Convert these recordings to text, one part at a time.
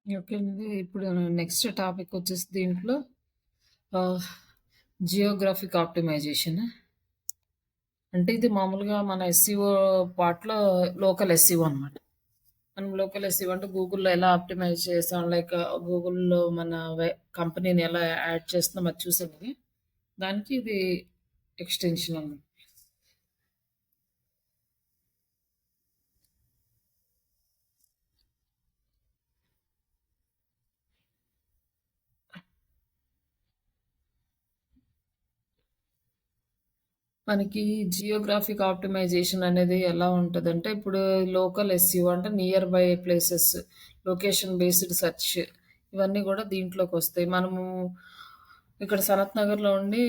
Okay అండి. ఇప్పుడు next topic వచ్చేసి దీంట్లో ఆహ్, జియోగ్రాఫిక్ ఆప్టిమైజేషన్. అంటే ఇది మామూలుగా మన ఎస్‌సిఓ పార్ట్‌లో లోకల్ ఎస్‌సిఓ అనమాట. మనం లోకల్ ఎస్‌సిఓ అంటే గూగుల్‌లో ఎలా ఆప్టిమైజ్ చేసాం, లైక్ గూగుల్‌లో మన కంపెనీని ఎలా యాడ్ చేస్తున్నాం అది చూసేది. దానికి ఇది ఎక్స్‌టెన్షన్ అనమాట. మనకి జియోగ్రాఫిక్ ఆప్టిమైజేషన్ అనేది ఎలా ఉంటదంటే, ఇప్పుడు లోకల్ ఎస్‌ఈఓ అంటే near by places, location based search ఇవన్నీ గూడా దీంట్లోకొస్తాయి. మనము ఇక్కడ సనత్ నగర్‌లో ఉండి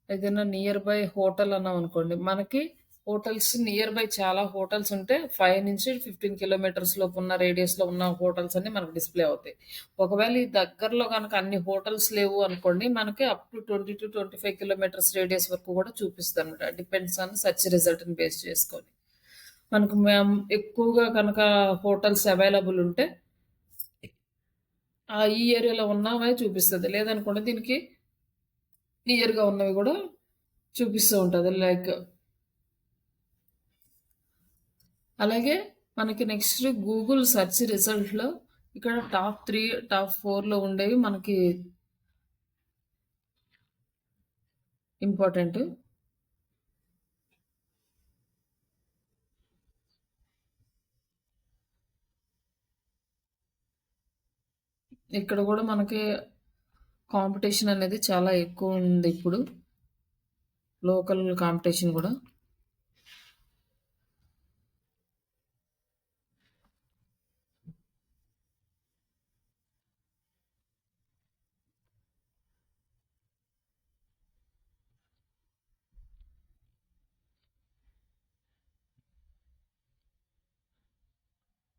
ఏదైనా నియర్ బై హోటల్ అన్నామనుకోండి, మనకి హోటల్స్ నియర్ బై చాలా హోటల్స్ ఉంటే 5-15 కిలోమీటర్స్ లోపు ఉన్న రేడియస్‌లో ఉన్న హోటల్స్ అన్నీ మనకు డిస్‌ప్లే అవుతాయి. ఒకవేళ ఈ దగ్గరలో గనక అన్ని హోటల్స్ లేవు అనుకోండి, మనకి అప్ టు 20-25 కిలోమీటర్స్ రేడియస్ వరకు కూడా చూపిస్తదనమాట. డిపెండ్స్ ఆన్ సెర్చ్ రిజల్ట్‌ని బేస్ చేసుకొని. మనకు ఎక్కువగా కనుక హోటల్స్ అవైలబుల్ ఉంటే, ఈ ఏరియాలో ఉన్నవే చూపిస్తది. లేదనుకోండి దీనికి నియర్‌గా ఉన్నవి గూడా చూపిస్తూ ఉంటది. లైక్ అలాగే మనకి నెక్స్ట్ గూగుల్ సెర్చ్ రిజల్ట్‌లో ఇక్కడ టాప్ 3, టాప్ 4లో ఉండేవి మనకి ఇంపార్టెంట్. ఇక్కడ గూడా మనకి కాంపిటీషన్ అనేది చాలా ఎక్కువుంది ఇప్పుడు. లోకల్ కాంపిటీషన్ గూడా.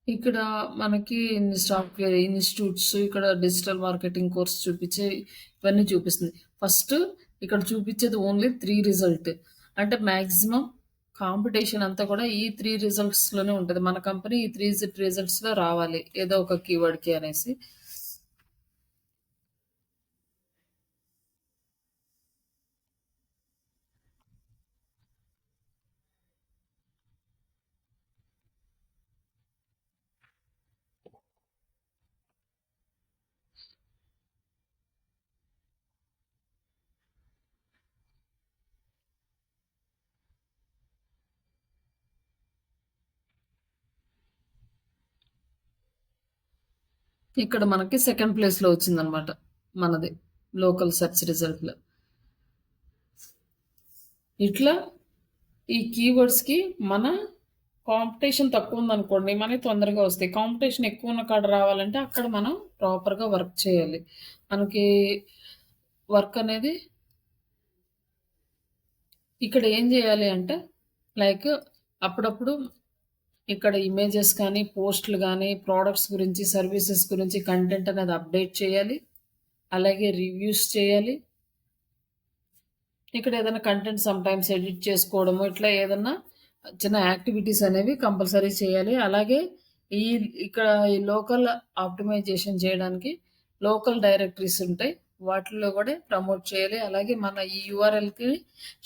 ఇక్కడ మనకి సాఫ్ట్‌వేర్ ఇన్‌స్టిట్యూట్స్, ఇక్కడ డిజిటల్ మార్కెటింగ్ కోర్స్ చూపిచ్చే ఇవన్నీ చూపిస్తుంది. ఫస్ట్ ఇక్కడ చూపిచ్చేది ఓన్లీ 3 రిజల్ట్. అంటే మాక్సిమం కాంపిటీషన్ అంతా కూడా ఈ 3 రిజల్ట్స్‌లోనే ఉంటది. మన కంపెనీ ఈ 3 రిజల్ట్స్‌లో రావాలి. ఏదో ఒక కీవర్డ్‌కి అనేసి. ఇక్కడ మనకి సెకండ్ ప్లేస్‌లో వచ్చిందనమాట. మనది లోకల్ సెర్చ్ రిజల్ట్‌లో. ఇట్లా ఈ కీవర్డ్స్‌కి మన కాంపిటీషన్ తక్కువుందనుకోండి, మనయి తొందరగా వస్తాయి. కాంపిటీషన్ ఎక్కువున్న కాడ రావాలంటే అక్కడ మనం ప్రాపర్‌గా వర్క్ చేయాలి. మనకి వర్క్ అనేది ఇక్కడ ఏం జేయాలి అంటే, లైక్ అప్పుడప్పుడు ఇక్కడ ఇమేజెస్ కానీ, పోస్ట్‌లు గానీ, ప్రొడక్ట్స్ గురించి, సర్వీసెస్ గురించి కంటెంట్ అనేది అప్‌డేట్ చేయాలి. అలాగే రివ్యూస్ చేయాలి. ఇక్కడ ఏదైనా కంటెంట్ సమ్‌టైమ్స్ ఎడిట్ చేసుకోవడము, ఇట్లా ఏదన్నా చిన్న యాక్టివిటీస్ అనేవి కంపల్సరీ చేయాలి. అలాగే ఈ ఇక్కడ ఈ లోకల్ ఆప్టిమైజేషన్ చేయడానికి లోకల్ డైరెక్టరీస్ ఉంటాయి. వాటిల్లో కూడా ప్రమోట్ చేయాలి. అలాగే మన ఈ యూఆర్ఎల్‌కి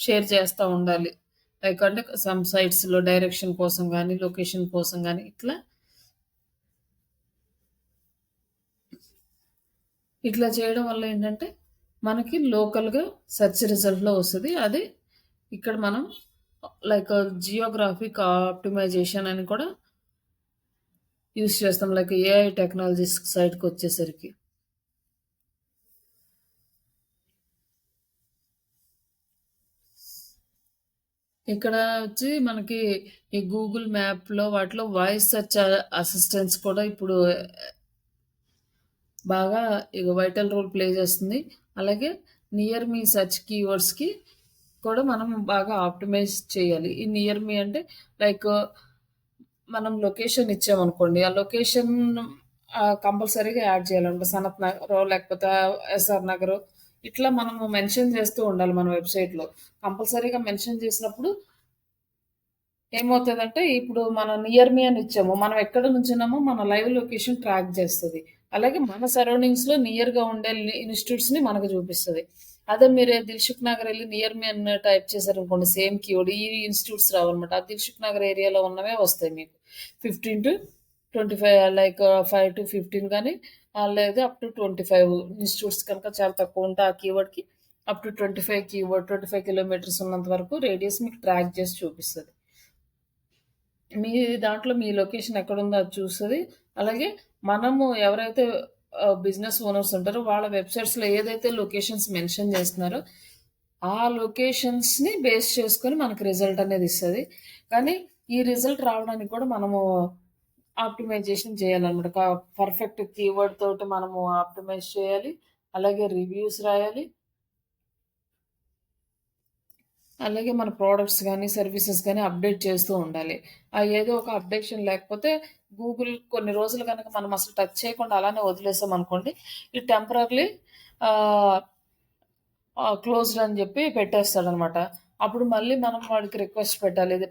షేర్ చేస్తా ఉండాలి. లైక్ అంటే సమ్ సైట్స్‌లో డైరెక్షన్ కోసం గానీ, లొకేషన్ కోసం గానీ ఇట్లా చేయడం వల్ల ఏంటంటే, మనకి లోకల్‌గా సెర్చ్ రిజల్ట్‌లో వస్తది. అది ఇక్కడ మనం లైక్ జియోగ్రాఫిక్ ఆప్టిమైజేషన్ అని కూడా యూజ్ చేస్తాం. లైక్ ఏఐ టెక్నాలజీస్ సైడ్‌కొచ్చేసరికి. ఇక్కడ వచ్చి మనకి ఈ గూగుల్ మ్యాప్‌లో వాటిలో వాయిస్ సెర్చ్ అసిస్టెంట్స్ కూడా ఇప్పుడు బాగా ఇగ వైటల్ రోల్ ప్లే చేస్తుంది. అలాగే నియర్ మీ సెర్చ్ కీవర్డ్స్‌కి కూడా మనం బాగా ఆప్టిమైజ్ చేయాలి. ఈ నియర్ మీ అంటే లైక్ మనం లొకేషన్ ఇచ్చామనుకోండి. ఆ లొకేషన్ కంపల్సరీగా యాడ్ చేయాలంట. సనత్ నగరో లేకపోతే ఎస్ఆర్ నగరో ఇట్లా మనము మెన్షన్ చేస్తూ ఉండాలి మన వెబ్‌సైట్‌లో. కంపల్సరీగా మెన్షన్ చేసినప్పుడు ఏమవుతదంటే, ఇప్పుడు మనం నియర్ మీ అని ఇచ్చాము. మనం ఎక్కడ నుంచున్నామో మన లైవ్ లొకేషన్ ట్రాక్ చేస్తది. అలాగే మన సరౌండింగ్స్‌లో నియర్‌గా ఉండే ఇన్‌స్టిట్యూట్స్‌ని మనకు చూపిస్తది. అదే మీరు దిల్‌సుఖ్ నగర్ ఎళ్లి నియర్ మీ అని టైప్ చేశారనుకోండి సేమ్ కీవర్డ్ ఈ ఇన్‌స్టిట్యూట్స్ రావన్నమాట. ఆ దిల్‌సుఖ్ నగర్ ఏరియాలో ఉన్నవే వస్తాయి మీకు. 15-25 లైక్ 5-15 గాని లేదా అప్ టు 25 ఇన్‌స్టిట్యూట్స్ కనుక చాలా తక్కువ ఉంటే ఆ కీవర్డ్‌కి అప్ టు 25 కిలోమీటర్స్ ఉన్నంత వరకు రేడియస్ మీకు ట్రాక్ చేసి చూపిస్తది. మీ దాంట్లో మీ లొకేషన్ ఎక్కడుందో అది చూస్తది. అలాగే మనము ఎవరైతే బిజినెస్ ఓనర్స్ ఉంటారో వాళ్ళ వెబ్‌సైట్స్‌లో ఏదైతే లొకేషన్స్ మెన్షన్ చేస్తున్నారో, ఆ లొకేషన్స్‌ని బేస్ చేసుకొని మనకు రిజల్ట్ అనేది ఇస్తది. కానీ ఈ రిజల్ట్ రావడానికి కూడా మనము ఆప్టిమైజేషన్ చేయాలన్నమాట. పర్ఫెక్ట్ కీవర్డ్ తోటి మనము ఆప్టిమైజ్ చేయాలి. అలాగే రివ్యూస్ రాయాలి. అలాగే మన ప్రొడక్ట్స్ గానీ, సర్వీసెస్ గానీ అప్‌డేట్ చేస్తూ ఉండాలి. ఏదో ఒక అప్‌డేషన్ లేకపోతే గూగుల్ కొన్ని రోజులు గనక మనం అసలు టచ్ చేయకుండా అలానే వదిలేసామనుకోండి, ఇది టెంపరర్‌లీ ఆహ్, క్లోజ్డ్ అని జెప్పి పెట్టేస్తాడనమాట. అప్పుడు మళ్ళీ మనం వాడికి రిక్వెస్ట్ పెట్టాలి. ఇది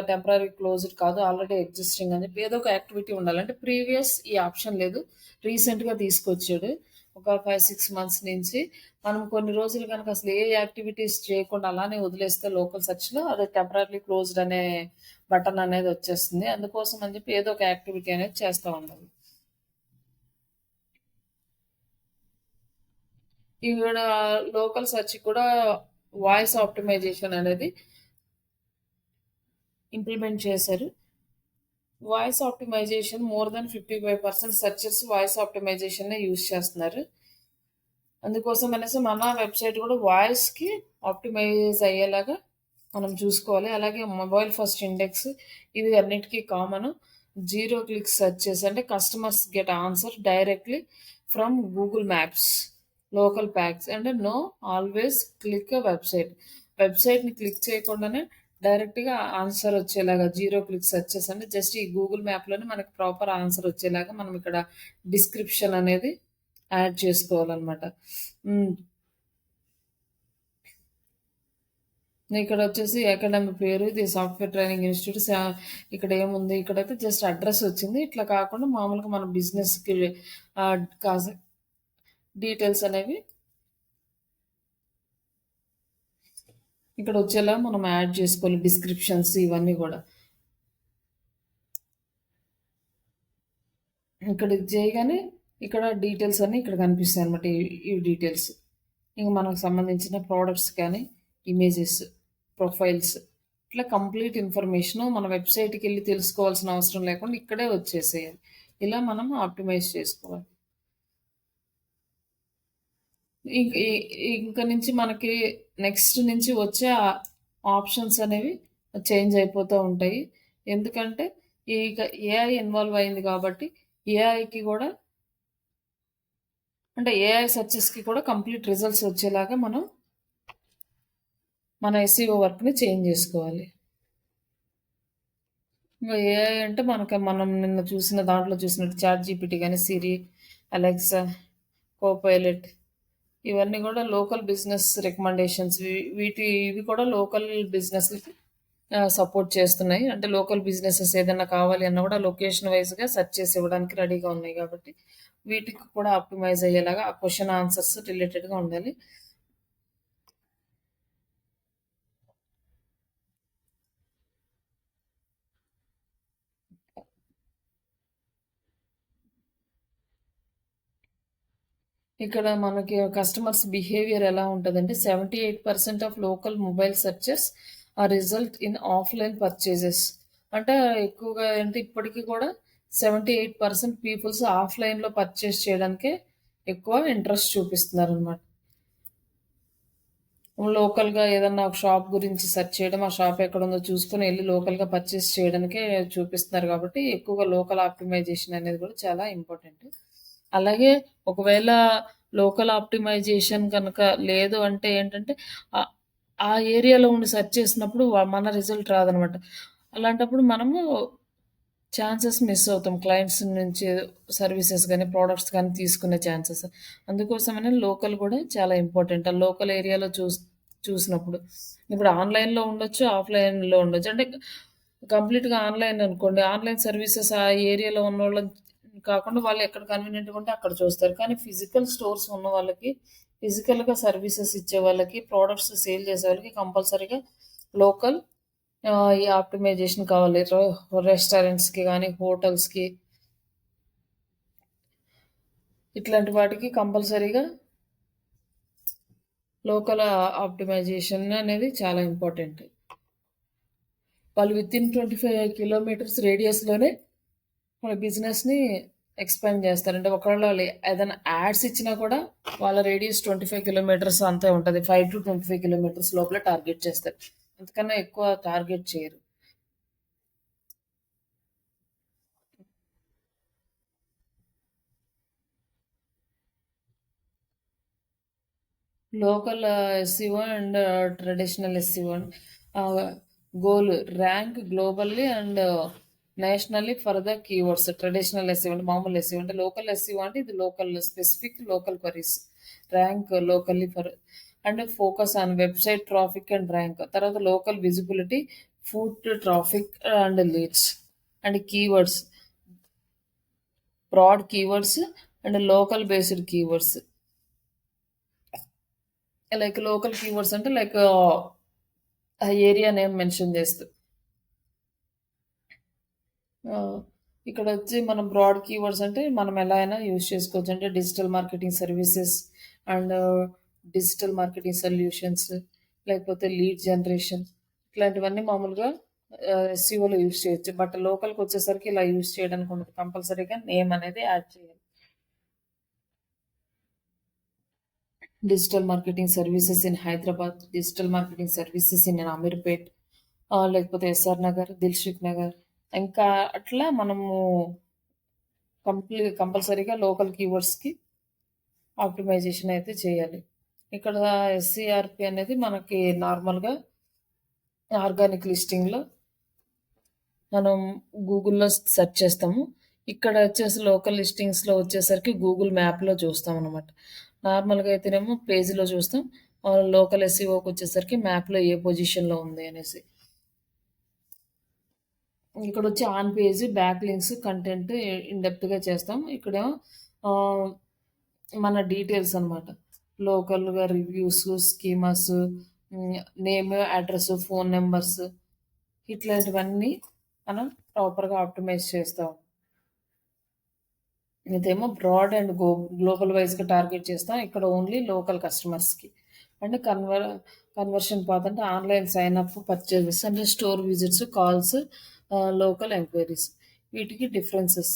టెంపరరీ క్లోజ్డ్ కాదు. ఆల్రెడీ ఎగ్జిస్టింగ్ అని చెప్పి ఏదో ఒక యాక్టివిటీ ఉండాలి. అంటే ప్రీవియస్ ఈ ఆప్షన్ లేదు. రీసెంట్‌గా తీసుకొచ్చాడు. ఒక 5, 6 మంత్స్ నుంచి. మనం కొన్ని రోజులు గనక అసలు ఏ యాక్టివిటీస్ చేయకుండా అలానే వదిలేస్తే లోకల్ సెర్చ్‌లో అది టెంపరర్‌లీ క్లోజ్డ్ అనే బటన్ అనేది వచ్చేస్తుంది. అందుకోసం అని చెప్పి ఏదో ఒక యాక్టివిటీ అనేది చేస్తా ఉండాలి. ఈవిడ లోకల్ సెర్చ్ కూడా వాయిస్ ఆప్టిమైజేషన్ అనేది ఇంప్లిమెంట్ చేశారు. Voice optimization more than 55% searchers voice ఆప్టిమైజేషన్‌నే యూజ్ చేస్తున్నారు. అందుకోసం అనేసి మన వెబ్‌సైట్ కూడా వాయిస్‌కి ఆప్టిమైజ్ అయ్యేలాగా మనం చూసుకోవాలి. అలాగే మొబైల్ ఫస్ట్ ఇండెక్స్ ఇవి అన్నిటికి కామన్. జీరో క్లిక్ సెర్చెస్ అంటే customers get answer directly from Google Maps, local packs అంటే no always click a website. వెబ్‌సైట్‌ని క్లిక్ చేయకుండానే డైరెక్ట్‌గా ఆన్సర్ వచ్చేలాగా జీరో క్లిక్ సెర్చెస్ అంటే జస్ట్ ఈ గూగుల్ మ్యాప్‌లోనే మనకు ప్రాపర్ ఆన్సర్ వచ్చేలాగా మనం ఇక్కడ డిస్క్రిప్షన్ అనేది యాడ్ చేసుకోవాలనమాట. హ్మ్. ఇక్కడొచ్చేసి అకాడమీ పేరు ఇది సాఫ్ట్‌వేర్ ట్రైనింగ్ ఇన్‌స్టిట్యూట్ ఇక్కడ ఏముంది ఇక్కడైతే జస్ట్ అడ్రెస్ వచ్చింది. ఇట్లా కాకుండా మామూలుగా మన బిజినెస్‌కి కాజ డీటెయిల్స్ అనేవి ఇక్కడ వచ్చేలా మనం యాడ్ చేసుకోవాలి. డిస్క్రిప్షన్స్ ఇవన్నీ గూడా. ఇక్కడ ఇది చేయగానే ఇక్కడ డీటెయిల్స్ అన్నీ ఇక్కడ కనిపిస్తాయన్నమాట. ఈ డీటెయిల్స్. ఇంక మనకు సంబంధించిన ప్రొడక్ట్స్ కానీ, ఇమేజెస్, ప్రొఫైల్స్ ఇట్లా కంప్లీట్ ఇన్ఫర్మేషను మన వెబ్‌సైట్‌కెళ్ళి తెలుసుకోవాల్సిన అవసరం లేకుండా ఇక్కడే వచ్చేసేయాలి. ఇలా మనం ఆప్టిమైజ్ చేసుకోవాలి. ఇంక ఇ ఇంక నుంచి మనకి నెక్స్ట్ నుంచి వచ్చే ఆప్షన్స్ అనేవి చేంజ్ అయిపోతూ ఉంటాయి. ఎందుకంటే ఇక ఏఐ ఇన్వాల్వ్ అయింది కాబట్టి ఏఐకి గూడా అంటే ఏఐ సెర్చెస్‌కి కూడా కంప్లీట్ రిజల్ట్స్ వచ్చేలాగా మనం మన ఎస్ఈఓ వర్క్‌ని చేంజ్ జేసుకోవాలి. ఇంగ ఏఐ అంటే మనం నిన్న చూసిన దాంట్లో చూసినట్టు చాట్‌జీపీటీ గాని, సిరి, అలెక్సా, కోపైలట్ ఇవన్నీ గూడా లోకల్ బిజినెస్ రికమెండేషన్స్ ఇవి కూడా లోకల్ బిజినెస్‌లకి సపోర్ట్ చేస్తున్నాయి. అంటే లోకల్ బిజినెసెస్ ఏదన్నా కావాలి అన్నా గూడా లొకేషన్ వైస్‌గా సెర్చ్ చేసి ఇవ్వడానికి రెడీగా ఉన్నాయి గాబట్టి, వీటికి కూడా ఆప్టిమైజ్ అయ్యేలాగా ఆ క్వెషన్ ఆన్సర్స్ రిలేటెడ్‌గా ఉండాలి. ఇక్కడ మనకి కస్టమర్స్ బిహేవియర్ ఎలా ఉంటదంటే 78% of local mobile searches are result in offline purchases. అంటే ఎక్కువగా అంటే ఇప్పటికి కూడా 78% పీపుల్స్ ఆఫ్‌లైన్‌లో పర్చేజ్ చేయడానికే ఎక్కువ ఇంట్రెస్ట్ చూపిస్తున్నారనమాట. లోకల్‌గా ఏదన్నా ఒక షాప్ గురించి సెర్చ్ చేయడం, ఆ షాప్ ఎక్కడుందో చూసుకొని ఎళ్లి లోకల్‌గా పర్చేస్ చేయడానికే చూపిస్తున్నారు కాబట్టి, ఎక్కువగా లోకల్ ఆప్టిమైజేషన్ అనేది కూడా చాలా ఇంపార్టెంట్. అలాగే ఒకవేళ లోకల్ ఆప్టిమైజేషన్ గనక లేదు అంటే ఏంటంటే, ఆహ్, ఆ ఏరియాలో ఉండి సెర్చ్ చేసినప్పుడు మన రిజల్ట్ రాదనమాట. అలాంటప్పుడు మనము ఛాన్సెస్ మిస్ అవుతాం. క్లయింట్స్ నుంచి సర్వీసెస్ గాని, ప్రొడక్ట్స్ గాని తీసుకునే ఛాన్సెస్. అందుకోసమనే లోకల్ గూడా చాలా ఇంపార్టెంట్. ఆ లోకల్ ఏరియాలో చూసినప్పుడు. ఇప్పుడు ఆన్‌లైన్‌లో ఉండొచ్చు, ఆఫ్‌లైన్‌లో ఉండొచ్చు. అంటే కంప్లీట్‌గా ఆన్‌లైన్ అనుకోండి. ఆన్‌లైన్ సర్వీసెస్ ఆ ఏరియాలో ఉన్నోళ్ళని కాకుండా వాళ్ళు ఎక్కడ కన్వీనియంట్‌గా ఉంటే అక్కడ చూస్తారు. కానీ ఫిజికల్ స్టోర్స్ ఉన్న వాళ్ళకి, ఫిజికల్‌గా సర్వీసెస్ ఇచ్చే వాళ్ళకి, ప్రొడక్ట్స్ సేల్ చేసే వాళ్ళకి కంపల్సరీగా లోకల్ ఈ ఆప్టిమైజేషన్ కావాలి. రెస్టారెంట్స్‌కి గానీ, హోటల్స్‌కి ఇట్లాంటి వాటికి కంపల్సరీగా లోకల్ ఆప్టిమైజేషన్ అనేది చాలా ఇంపార్టెంట్. వాళ్ళు వితిన్ 25 కిలోమీటర్స్ రేడియస్‌లోనే మన బిజినెస్‌ని ఎక్స్‌పాండ్ చేస్తారు. అంటే ఒకవేళ వాళ్ళు ఏదైనా యాడ్స్ ఇచ్చినా కూడా వాళ్ళ రేడియస్ 25 కిలోమీటర్స్ అంతే ఉంటది. 5-25 కిలోమీటర్స్ లోపల టార్గెట్ చేస్తారు. అంతకన్నా ఎక్కువ టార్గెట్ చేయరు. Local SEO and traditional SEO ah, goal rank globally and nationally for the keywords. Traditional SEO అంటే మామూలు ఎస్‌ఈఓ అంటే లోకల్ ఎస్‌ఈఓ అంటే ఇది local specific local queries. Rank locally for and focus on website traffic and rank. తర్వాత local visibility, food traffic and leads and keywords. Broad keywords and local based keywords. Like local keywords అంటే like ఆ area name mention చేస్తూ. ఇక్కడొచ్చి మనం broad keywords అంటే మనం ఎలా అయినా యూజ్ చేసుకోవచ్చు. అంటే digital marketing services and digital marketing solutions లేకపోతే లీడ్ జనరేషన్ ఇట్లాంటివన్నీ మామూలుగా ఎస్‌ఈఓలో యూజ్ చేయొచ్చు. బట్ లోకల్‌కొచ్చేసరికి ఇలా యూజ్ చేయడానికి ఉండదు. కంపల్సరీగా నేమ్ అనేది యాడ్ చేయాలి. Digital marketing services in Hyderabad, digital marketing services in Ameerpet లేకపోతే ఎస్ఆర్ నగర్, దిల్‌సుఖ్ నగర్ ఇంకా అట్లా మనము కంపల్సరీగా లోకల్ కీవర్డ్స్‌కి ఆప్టిమైజేషన్ అయితే చేయాలి. ఇక్కడ ఎస్‌సీఆర్‌పీ అనేది మనకి నార్మల్‌గా ఆర్గానిక్ లిస్టింగ్‌లో మనం గూగుల్‌లో సెర్చ్ చేస్తాము. ఇక్కడ వచ్చేసి లోకల్ లిస్టింగ్స్‌లో వచ్చేసరికి గూగుల్ మ్యాప్‌లో చూస్తామనమాట. నార్మల్‌గా అయితేనేమో పేజ్‌లో చూస్తాం. లోకల్ ఎస్‌ఈఓకొచ్చేసరికి మ్యాప్‌లో ఏ పొజిషన్‌లో ఉంది అనేసి. ఇక్కడొచ్చి on page, back links, content in డెప్త్‌గా చేస్తాం. ఇక్కడేమో ఆహ్, మన డీటెయిల్స్ అనమాట. లోకల్‌గా reviews, schemas, hmm, name, address, phone numbers ఇట్లాంటివన్నీ మనం ప్రాపర్‌గా ఆప్టిమైజ్ చేస్తాం. ఇదేమో బ్రాడ్ అండ్ గ్లోబల్ వైస్‌గా టార్గెట్ చేస్తాం. ఇక్కడ ఓన్లీ లోకల్ కస్టమర్స్‌కి. అండ్ కన్వర్షన్ పాత్ అంటే ఆన్‌లైన్ సైన్ అప్, పర్చేజెస్ అంటే store visits, calls, local enquiries. వీటికి డిఫరెన్సెస్.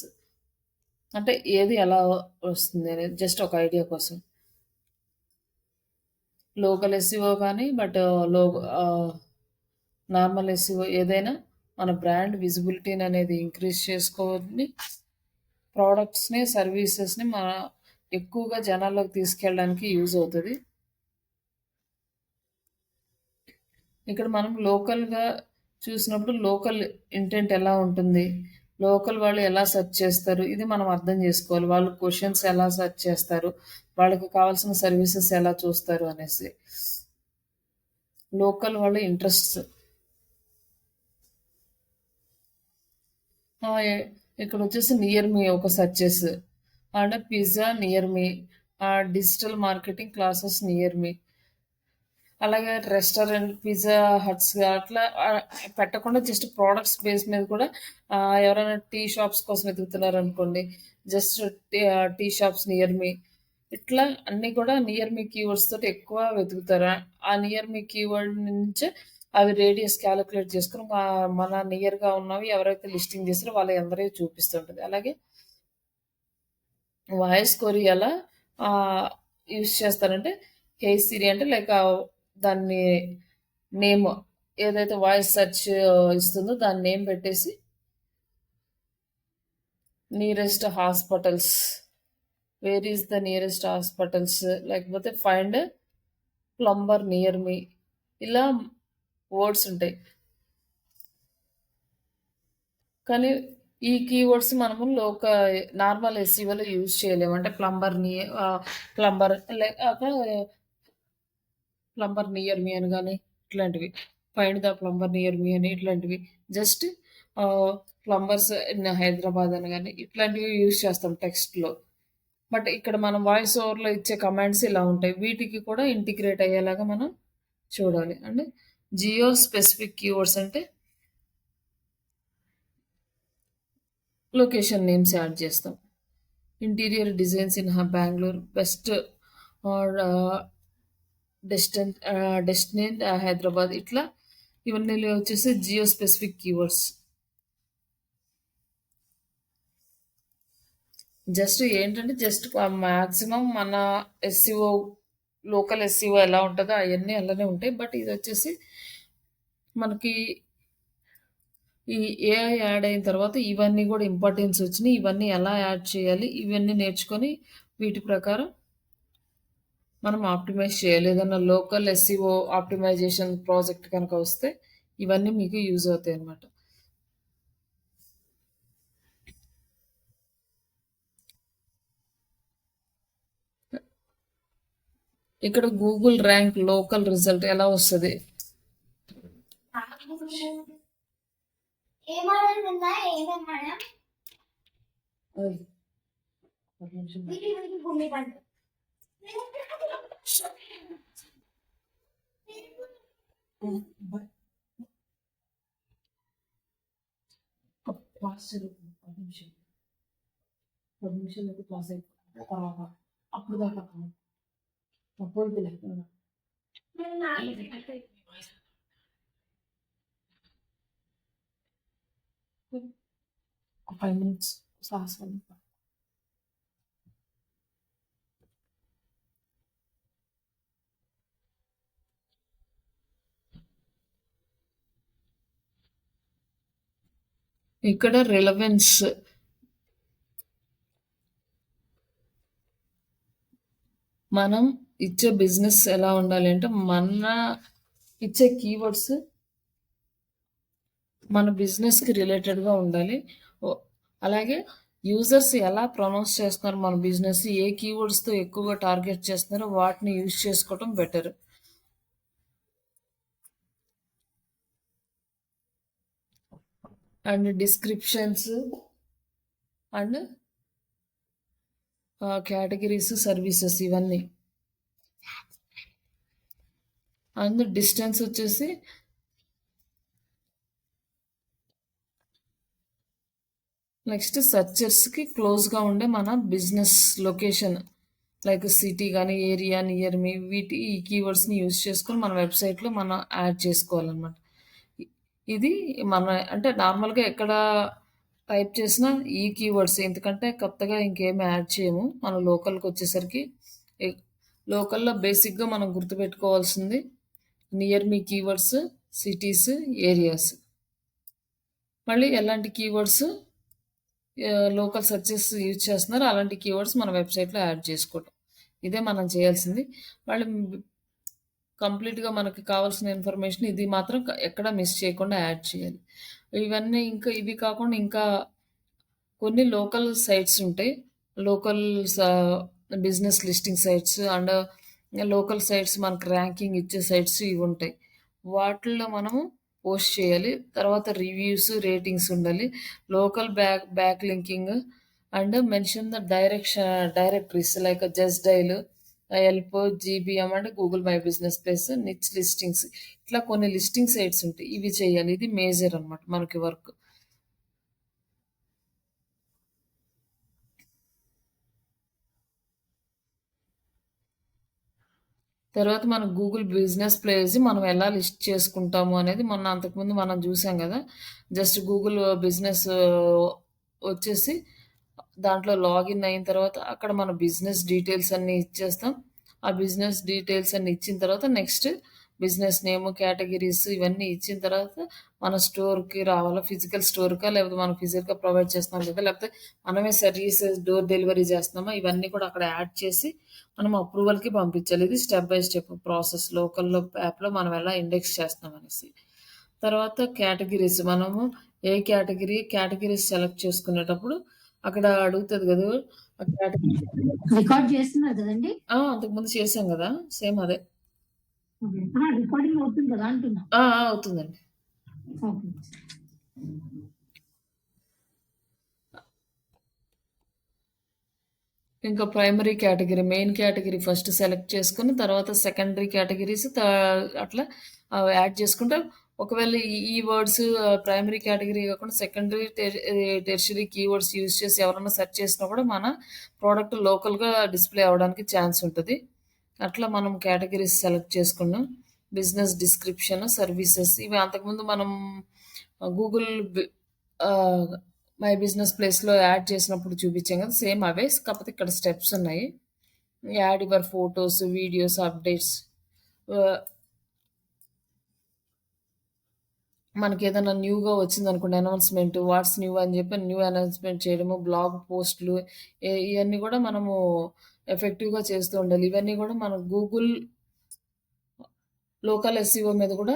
అంటే ఏది ఎలా వస్తుంది అనేది జస్ట్ ఒక ఐడియా కోసం. లోకల్ ఎస్‌ఈఓ కానీ లో ఆహ్, నార్మల్ ఎస్‌ఈఓ ఏదైనా మన బ్రాండ్ విజిబిలిటీని అనేది ఇంక్రీజ్ చేసుకొని ప్రొడక్ట్స్‌ని, సర్వీసెస్‌ని ఎక్కువగా జనాల్లోకి తీసుకెళ్ళడానికి యూజ్ అవుతది. ఇక్కడ మనం లోకల్‌గా చూసినప్పుడు లోకల్ ఇంటెంట్ ఎలా ఉంటుంది? లోకల్ వాళ్ళు ఎలా సెర్చ్ చేస్తారు? ఇది మనం అర్థం జేసుకోవాలి. వాళ్ళు క్వెషన్స్ ఎలా సెర్చ్ చేస్తారు? వాళ్ళకి కావాల్సిన సర్వీసెస్ ఎలా చూస్తారు అనేసి. లోకల్ వాళ్ళ ఇంట్రెస్ట్స్. ఆ! ఇక్కడొచ్చేసి నియర్ మీ ఒక సెర్చెస్. అంటే పిజ్జా నియర్ మీ, డిజిటల్ మార్కెటింగ్ క్లాసెస్ నియర్ మీ. అలాగే రెస్టారెంట్, పిజ్జా హట్స్ అట్లా పెట్టకుండా జస్ట్ ప్రొడక్ట్స్ బేస్ మీద కూడా ఎవరైనా టీ షాప్స్ కోసం వెతుకుతున్నారనుకోండి. Just tea shops near me. ఇట్లా అన్నీ కూడా నియర్ మీ కీవర్డ్స్ తోటి ఎక్కువ వెతుకుతారు. ఆ నియర్ మీ కీవర్డ్ నుంచే అవి రేడియస్ కాలిక్యులేట్ చేసుకొని మన నియర్‌గా ఉన్నవి ఎవరైతే లిస్టింగ్ చేసారో వాళ్ళయందరివి చూపిస్తుంటది. అలాగే వాయిస్ కొరియలా ఆహ్, యూజ్ చేస్తారంటే, హే సిరి అంటే లైక్ దాన్ని నేమ్ ఏదైతే వాయిస్ సెర్చ్ ఇస్తుందో దాని నేమ్ పెట్టేసి nearest hospitals, where is the nearest hospitals లేకపోతే ఫైండ్ ప్లంబర్ నియర్ మీ ఇలా వర్డ్స్ ఉంటాయి. కానీ ఈ కీవర్డ్స్ మనము నార్మల్ ఎస్‌ఈఓలో యూజ్ చేయలేము. అంటే ప్లంబర్ ప్లంబర్ నియర్ మీ అని గాని ఇట్లాంటివి. ఫైండ్ ద ప్లంబర్ నియర్ మీ అని ఇట్లాంటివి. జస్ట్ ప్లంబర్స్ ఇన్ హైదరాబాద్ అని గాని ఇట్లాంటివి యూజ్ చేస్తాం టెక్స్ట్‌లో. బట్ ఇక్కడ మనం వాయిస్ ఓవర్‌లో ఇచ్చే కమాండ్స్ ఇలా ఉంటాయి. వీటికి కూడా ఇంటిగ్రేట్ అయ్యేలాగా మనం చూడాలి. అంటే జియో స్పెసిఫిక్ కీవర్డ్స్ అంటే లొకేషన్ నేమ్స్ యాడ్ చేస్తాం. Interior designs in Bengaluru best or destinate Hyderabad ఇట్లా ఇవన్నీ వచ్చేసి జియో స్పెసిఫిక్ కీవర్డ్స్. జస్ట్ ఏంటంటే జస్ట్ మాక్సిమం మన ఎస్సీఓ లోకల్ ఎస్సీఓ ఎలా ఉంటుందో అవన్నీ అలానే ఉంటాయి. బట్ ఇది వచ్చేసి మనకి ఈ ఏఐ యాడ్ అయిన తర్వాత ఇవన్నీ కూడా ఇంపార్టెన్స్ వచ్చినాయి. ఇవన్నీ ఎలా యాడ్ చేయాలి ఇవన్నీ నేర్చుకొని వీటి ప్రకారం మనం ఆప్టిమైజ్ చేయాలి. ఏదన్నా లోకల్ ఎస్సీఓ ఆప్టిమైజేషన్ ప్రాజెక్ట్ కనుక వస్తే ఇవన్నీ మీకు యూజ్ అవుతాయి అన్నమాట. ఇక్కడ గూగుల్ ర్యాంక్ లోకల్ రిజల్ట్ ఎలా వస్తుంది? అప్పుడు దాకా అప్పుడు 5 minutes సాహసం. ఇక్కడ రిలవెన్స్ మనం ఇచ్చే బిజినెస్ ఎలా ఉండాలి అంటే మన ఇచ్చే కీవర్డ్స్ మన బిజినెస్కి రిలేటెడ్గా ఉండాలి. అలాగే యూజర్స్ ఎలా ప్రొనౌన్స్ చేస్తున్నారు మన బిజినెస్ ఏ కీవర్డ్స్తో ఎక్కువగా టార్గెట్ చేస్తున్నారో వాటిని యూజ్ చేసుకోవటం better. And descriptions and categories services ఇవన్నీ. అండ్ డిస్టెన్స్ వచ్చేసి నెక్స్ట్ సర్చర్స్కి క్లోజ్గా ఉండే మన బిజినెస్ లొకేషన్ లైక్ సిటీ కానీ ఏరియా నియర్ మీ వీటి ఈ కీవర్డ్స్ని యూజ్ చేసుకొని మన వెబ్సైట్లో మనం యాడ్ చేసుకోవాలన్నమాట. ఇది మన అంటే నార్మల్గా ఎక్కడ టైప్ చేసిన ఈ కీవర్డ్స్ ఎందుకంటే కొత్తగా ఇంకేమి యాడ్ చేయము. మన లోకల్కి వచ్చేసరికి లోకల్లో బేసిక్గా మనం గుర్తుపెట్టుకోవాల్సింది నియర్ మీ కీవర్డ్స్, సిటీస్, ఏరియాస్. మళ్ళీ ఎలాంటి కీవర్డ్స్ లోకల్ సెర్చెస్ యూజ్ చేస్తున్నారు అలాంటి కీవర్డ్స్ మన వెబ్సైట్లో యాడ్ చేసుకోవటం. ఇదే మనం చేయాల్సింది. వాళ్ళు కంప్లీట్గా మనకి కావాల్సిన ఇన్ఫర్మేషన్ ఇది మాత్రం ఎక్కడ మిస్ చేయకుండా యాడ్ చేయాలి. ఇవన్నీ ఇంకా ఇవి కాకుండా ఇంకా కొన్ని లోకల్ సైట్స్ ఉంటాయి. Local business listing sites and local sites మనకు ర్యాంకింగ్ ఇచ్చే సైట్స్ ఇవి ఉంటాయి. వాటిల్లో మనము పోస్ట్ చేయాలి. తర్వాత రివ్యూస్, రేటింగ్స్ ఉండాలి. Local back linking and mention the directories like just dial, Yelp, GBM and Google my business place, niche listings ఇట్లా కొన్ని లిస్టింగ్ సైట్స్ ఉంటాయి. ఇవి చేయాలి. ఇది మేజర్ అనమాట మనకి వర్క్. తర్వాత మనం గూగుల్ బిజినెస్ ప్లేస్ మనం ఎలా లిస్ట్ చేసుకుంటాము అనేది మొన్న అంతకుముందు మనం చూసాం కదా. జస్ట్ గూగుల్ బిజినెస్ వచ్చేసి దాంట్లో లాగిన్ అయిన తర్వాత అక్కడ మన బిజినెస్ డీటెయిల్స్ అన్నీ ఇచ్చేస్తాం. ఆ బిజినెస్ డీటెయిల్స్ అన్నీ ఇచ్చిన తర్వాత నెక్స్ట్ బిజినెస్ నేమ్, కేటగిరీస్ ఇవన్నీ ఇచ్చిన తర్వాత మన స్టోర్కి రావాలా, ఫిజికల్ స్టోర్కా లేకపోతే మనం ఫిజికల్గా ప్రొవైడ్ చేస్తున్నాం కదా లేకపోతే మనమే సర్వీసెస్ డోర్ డెలివరీ చేస్తున్నామా ఇవన్నీ కూడా అక్కడ యాడ్ చేసి మనం అప్రూవల్కి పంపించాలి. ఇది స్టెప్ బై స్టెప్ ప్రాసెస్ లోకల్లో యాప్లో మనం ఎలా ఇండెక్స్ చేస్తాం అనేసి. తర్వాత కేటగిరీస్ మనము ఏ కేటగిరీస్ సెలెక్ట్ చేసుకునేటప్పుడు అక్కడ అడుగుతుంది కదా ఆ కేటగిరీ రికార్డ్ చేస్తున్నారు కదండి. అంతకుముందు చేసాం కదా సేమ్ అదే. ఓకే. రికార్డింగ్ అవుతుంది కదా అంటున్నా. అవుతుందండి. ఓకే. ఇంకా primary category, main category first select చేసుకొని, తర్వాత సెకండరీ కేటగిరీస్ అట్లా యాడ్ చేసుకుంటే, ఒకవేళ ఈ వర్డ్స్ ప్రైమరీ కేటగిరీ కాకుండా సెకండరీ, టెర్షరీ కీవర్డ్స్ యూజ్ చేసి ఎవరైనా సెర్చ్ చేసినా కూడా మన ప్రోడక్ట్ లోకల్‌గా డిస్‌ప్లే అవ్వడానికి ఛాన్స్ ఉంటది. అట్లా మనం కేటగిరీస్ సెలెక్ట్ చేసుకున్నాం. బిజినెస్ డిస్క్రిప్షన్, సర్వీసెస్ ఇవి అంతకుముందు మనం గూగుల్ ఆహ్, మై బిజినెస్ ప్లేస్‌లో యాడ్ చేసినప్పుడు చూపించాం కదా! సేమ్ అవే. కాకపోతే ఇక్కడ స్టెప్స్ ఉన్నాయి. Add your photos, videos, updates. ఆహ్, మనకేదైనా న్యూగా వచ్చిందనుకోండి అనౌన్స్‌మెంట్, వాట్స్ న్యూ అని చెప్పి న్యూ అనౌన్స్‌మెంట్ చేయడము, బ్లాగ్ పోస్ట్‌లు ఇయన్నీ కూడా మనము ఎఫెక్టివ్‌గా చేస్తూ ఉండాలి. ఇవన్నీ కూడా మన గూగుల్ లోకల్ ఎస్‌ఈఓ మీద కూడా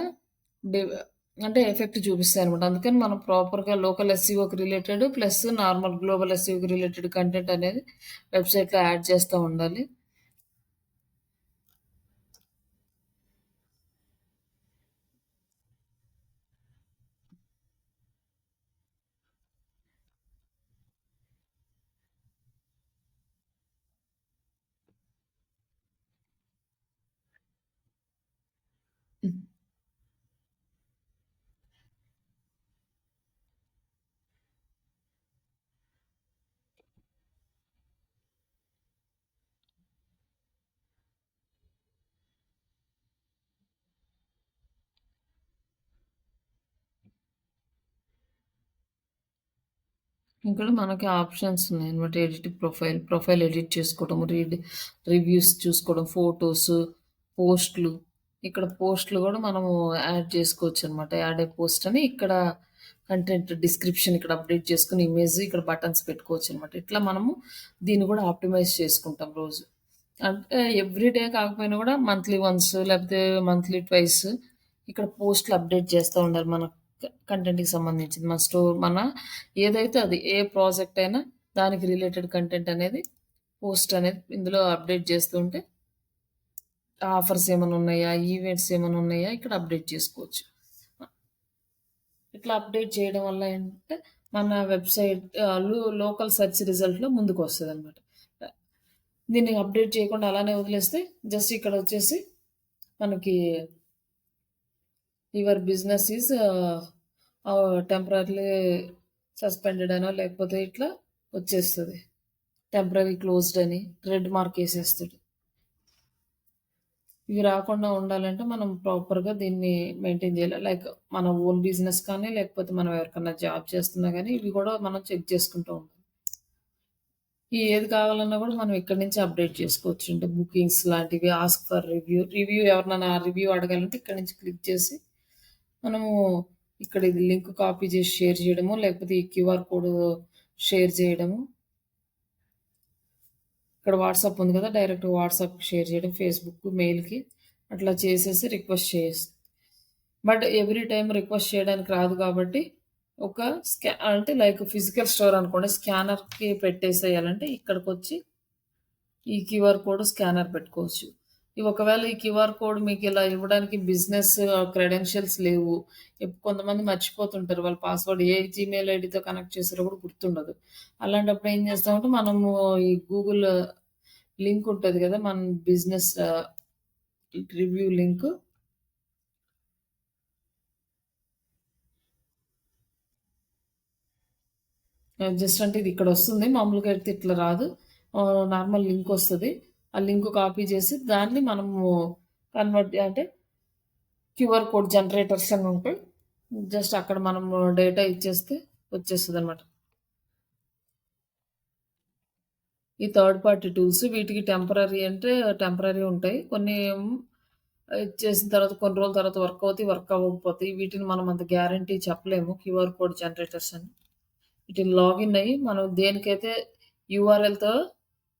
డి అంటే ఎఫెక్ట్ చూపిస్తాయనమాట. అందుకని మనం ప్రాపర్‌గా లోకల్ ఎస్‌ఈఓకి రిలేటెడ్ ప్లస్ నార్మల్ గ్లోబల్ ఎస్‌ఈఓకి రిలేటెడ్ కంటెంట్ అనేది వెబ్‌సైట్‌లో యాడ్ చేస్తా ఉండాలి. హ్మ్. ఇక్కడ మనకి ఆప్షన్స్ ఉన్నాయన్నమాట. ఎడిట్ ప్రొఫైల్ ఎడిట్ చేసుకోవడం, రివ్యూస్ చూసుకోవడం, ఫోటోస్, పోస్ట్‌లు. ఇక్కడ పోస్ట్‌లు గూడా మనము యాడ్ చేసుకోవచ్చనమాట. యాడ్ ఎ పోస్ట్ అని ఇక్కడ కంటెంట్ డిస్క్రిప్షన్ ఇక్కడ అప్డేట్ చేసుకొని, ఇమేజ్ ఇక్కడ బటన్స్ పెట్టుకోవచ్చనమాట. ఇట్లా మనము దీన్ని గూడా ఆప్టిమైజ్ చేసుకుంటాం రోజు. అంటే ఎవ్రీ డే కాకపోయినా గూడా మంత్లీ వన్స్ లేకపోతే మంత్లీ ట్వైస్ ఇక్కడ పోస్ట్‌లు అప్డేట్ చేస్తా ఉండాలి. మన కంటెంట్‌కి సంబంధించింది. మన ఏదైతే అది ఏ ప్రాజెక్ట్ అయినా దానికి రిలేటెడ్ కంటెంట్ అనేది పోస్ట్ అనేది ఇందులో అప్డేట్ చేస్తూ ఉంటే ఆఫర్స్ ఏమైనా ఉన్నాయా? ఈవెంట్స్ ఏమైనా ఉన్నాయా? ఇక్కడ అప్డేట్ చేసుకోవచ్చు. ఇట్లా అప్డేట్ చేయడం వల్ల ఏంటంటే మన వెబ్‌సైట్ లోకల్ సెర్చ్ రిజల్ట్‌లో ముందుకొస్తదనమాట. దీన్ని అప్డేట్ చేయకుండా అలానే వదిలేస్తే జస్ట్ ఇక్కడొచ్చేసి మనకి యువర్ బిజినెస్ ఈజ్ టెంపరరీలీ సస్పెండెడ్ అనో లేకపోతే ఇట్లా వచ్చేస్తది. టెంపరరీ క్లోజ్డ్ అని రెడ్ మార్క్ ఏసేస్తడు. ఇవి రాకుండా ఉండాలంటే మనం ప్రాపర్‌గా దీన్ని మెయింటైన్ చేయాలి. లైక్ మన ఓన్ బిజినెస్ కానీ, లేకపోతే మనం ఎవరికన్నా జాబ్ చేస్తున్నా గానీ, ఇవి గూడా మనం చెక్ చేసుకుంటూ ఉండాలి. ఏది కావాలన్నా గూడా మనం ఇక్కడి నుంచి అప్డేట్ చేసుకోవచ్చు. అంటే బుకింగ్స్ లాంటివి, ఆస్క్ ఫర్ రివ్యూ ఎవరినైనా రివ్యూ అడగాలంటే ఇక్కడి నుంచి క్లిక్ చేసి మనము ఇక్కడ ఇది లింక్ కాపీ చేసి షేర్ చేయడము, లేకపోతే ఈ క్యూఆర్ కోడ్ షేర్ చేయడము. ఇక్కడ వాట్సాప్ ఉంది కదా! డైరెక్ట్ వాట్సాప్‌కి షేర్ చేయడం, ఫేస్‌బుక్, మెయిల్‌కి అట్లా చేసేసి request but every time request చేయడానికి రాదు కాబట్టి ఒక అంటే లైక్ ఫిజికల్ స్టోర్ అనుకోండి. స్కానర్‌కి పెట్టేసేయాలంటే ఇక్కడికొచ్చి ఈ క్యూఆర్ కోడ్ స్కానర్ పెట్టుకోవచ్చు. ఒకవేళ ఈ క్యూఆర్ కోడ్ మీకిలా ఇవ్వడానికి బిజినెస్ క్రెడెన్షియల్స్ లేవు. కొంతమంది మర్చిపోతుంటారు. వాళ్ళ పాస్వర్డ్ ఏ జీమెయిల్ ఐడీతో కనెక్ట్ చేసారో కూడా గుర్తుండదు. అలాంటప్పుడు ఏం చేస్తామంటే మనము ఈ గూగుల్ లింక్ ఉంటది గదా! మన బిజినెస్ రివ్యూ లింక్ జస్ట్ అంటే ఇది ఇక్కడొస్తుంది. మామూలుగా అయితే ఇట్లా రాదు. నార్మల్ లింకొస్తది. ఆ లింక్ కాపీ చేసి దాన్ని మనము కన్వర్ట్ అంటే క్యూఆర్ కోడ్ జనరేటర్స్ అని ఉంటాయి. జస్ట్ అక్కడ మనము డేటా ఇచ్చేస్తే వచ్చేస్తదనమాట. ఈ థర్డ్ పార్టీ టూల్స్ వీటికి టెంపరరీ అంటే టెంపరరీ ఉంటాయి. కొన్ని ఇచ్చేసిన తర్వాత కొన్ని రోజుల తర్వాత వర్క్ అవుతాయి, వర్క్ అవ్వకపోతాయి. వీటిని మనం అంత గ్యారంటీ చెప్పలేము. క్యూఆర్ కోడ్ జనరేటర్స్ అని. వీటిని లాగిన్ అయ్యి మనం దేనికైతే యూఆర్ఎల్‌తో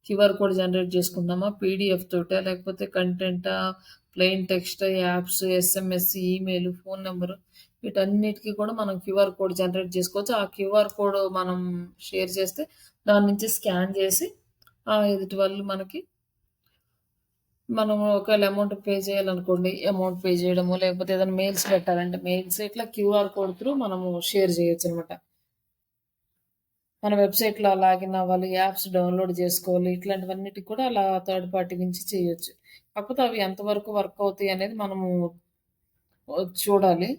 క్యూఆర్ కోడ్ జనరేట్ చేసుకుందామా, పీడీఎఫ్ తోటా, లేకపోతే కంటెంటా, plain text, apps, SMS, email, phone number వీటన్నిటికి కూడా మనం క్యూఆర్ కోడ్ జనరేట్ చేసుకోవచ్చు. ఆ క్యూఆర్ కోడ్ మనం షేర్ చేస్తే దాని నుంచి స్కాన్ చేసి ఎదుటి వాళ్ళు మనకి మనం ఒకవేళ అమౌంట్ పే చేయాలనుకోండి, అమౌంట్ పే చేయడము, లేకపోతే ఏదైనా మెయిల్స్ పెట్టాలంటే మెయిల్స్ ఇట్లా క్యూఆర్ కోడ్ త్రూ మనము షేర్ చేయొచ్చనమాట. మన వెబ్‌సైట్‌లో లాగిన్ అవ్వాలి, యాప్స్ డౌన్‌లోడ్ జేసుకోవాలి. ఇట్లాంటివన్నిటికి కూడా అలా థర్డ్ పార్టీ నుంచి చేయొచ్చు. కాకపోతే అవి ఎంతవరకు వర్క్ అవుతాయి అనేది మనము చూడాలి.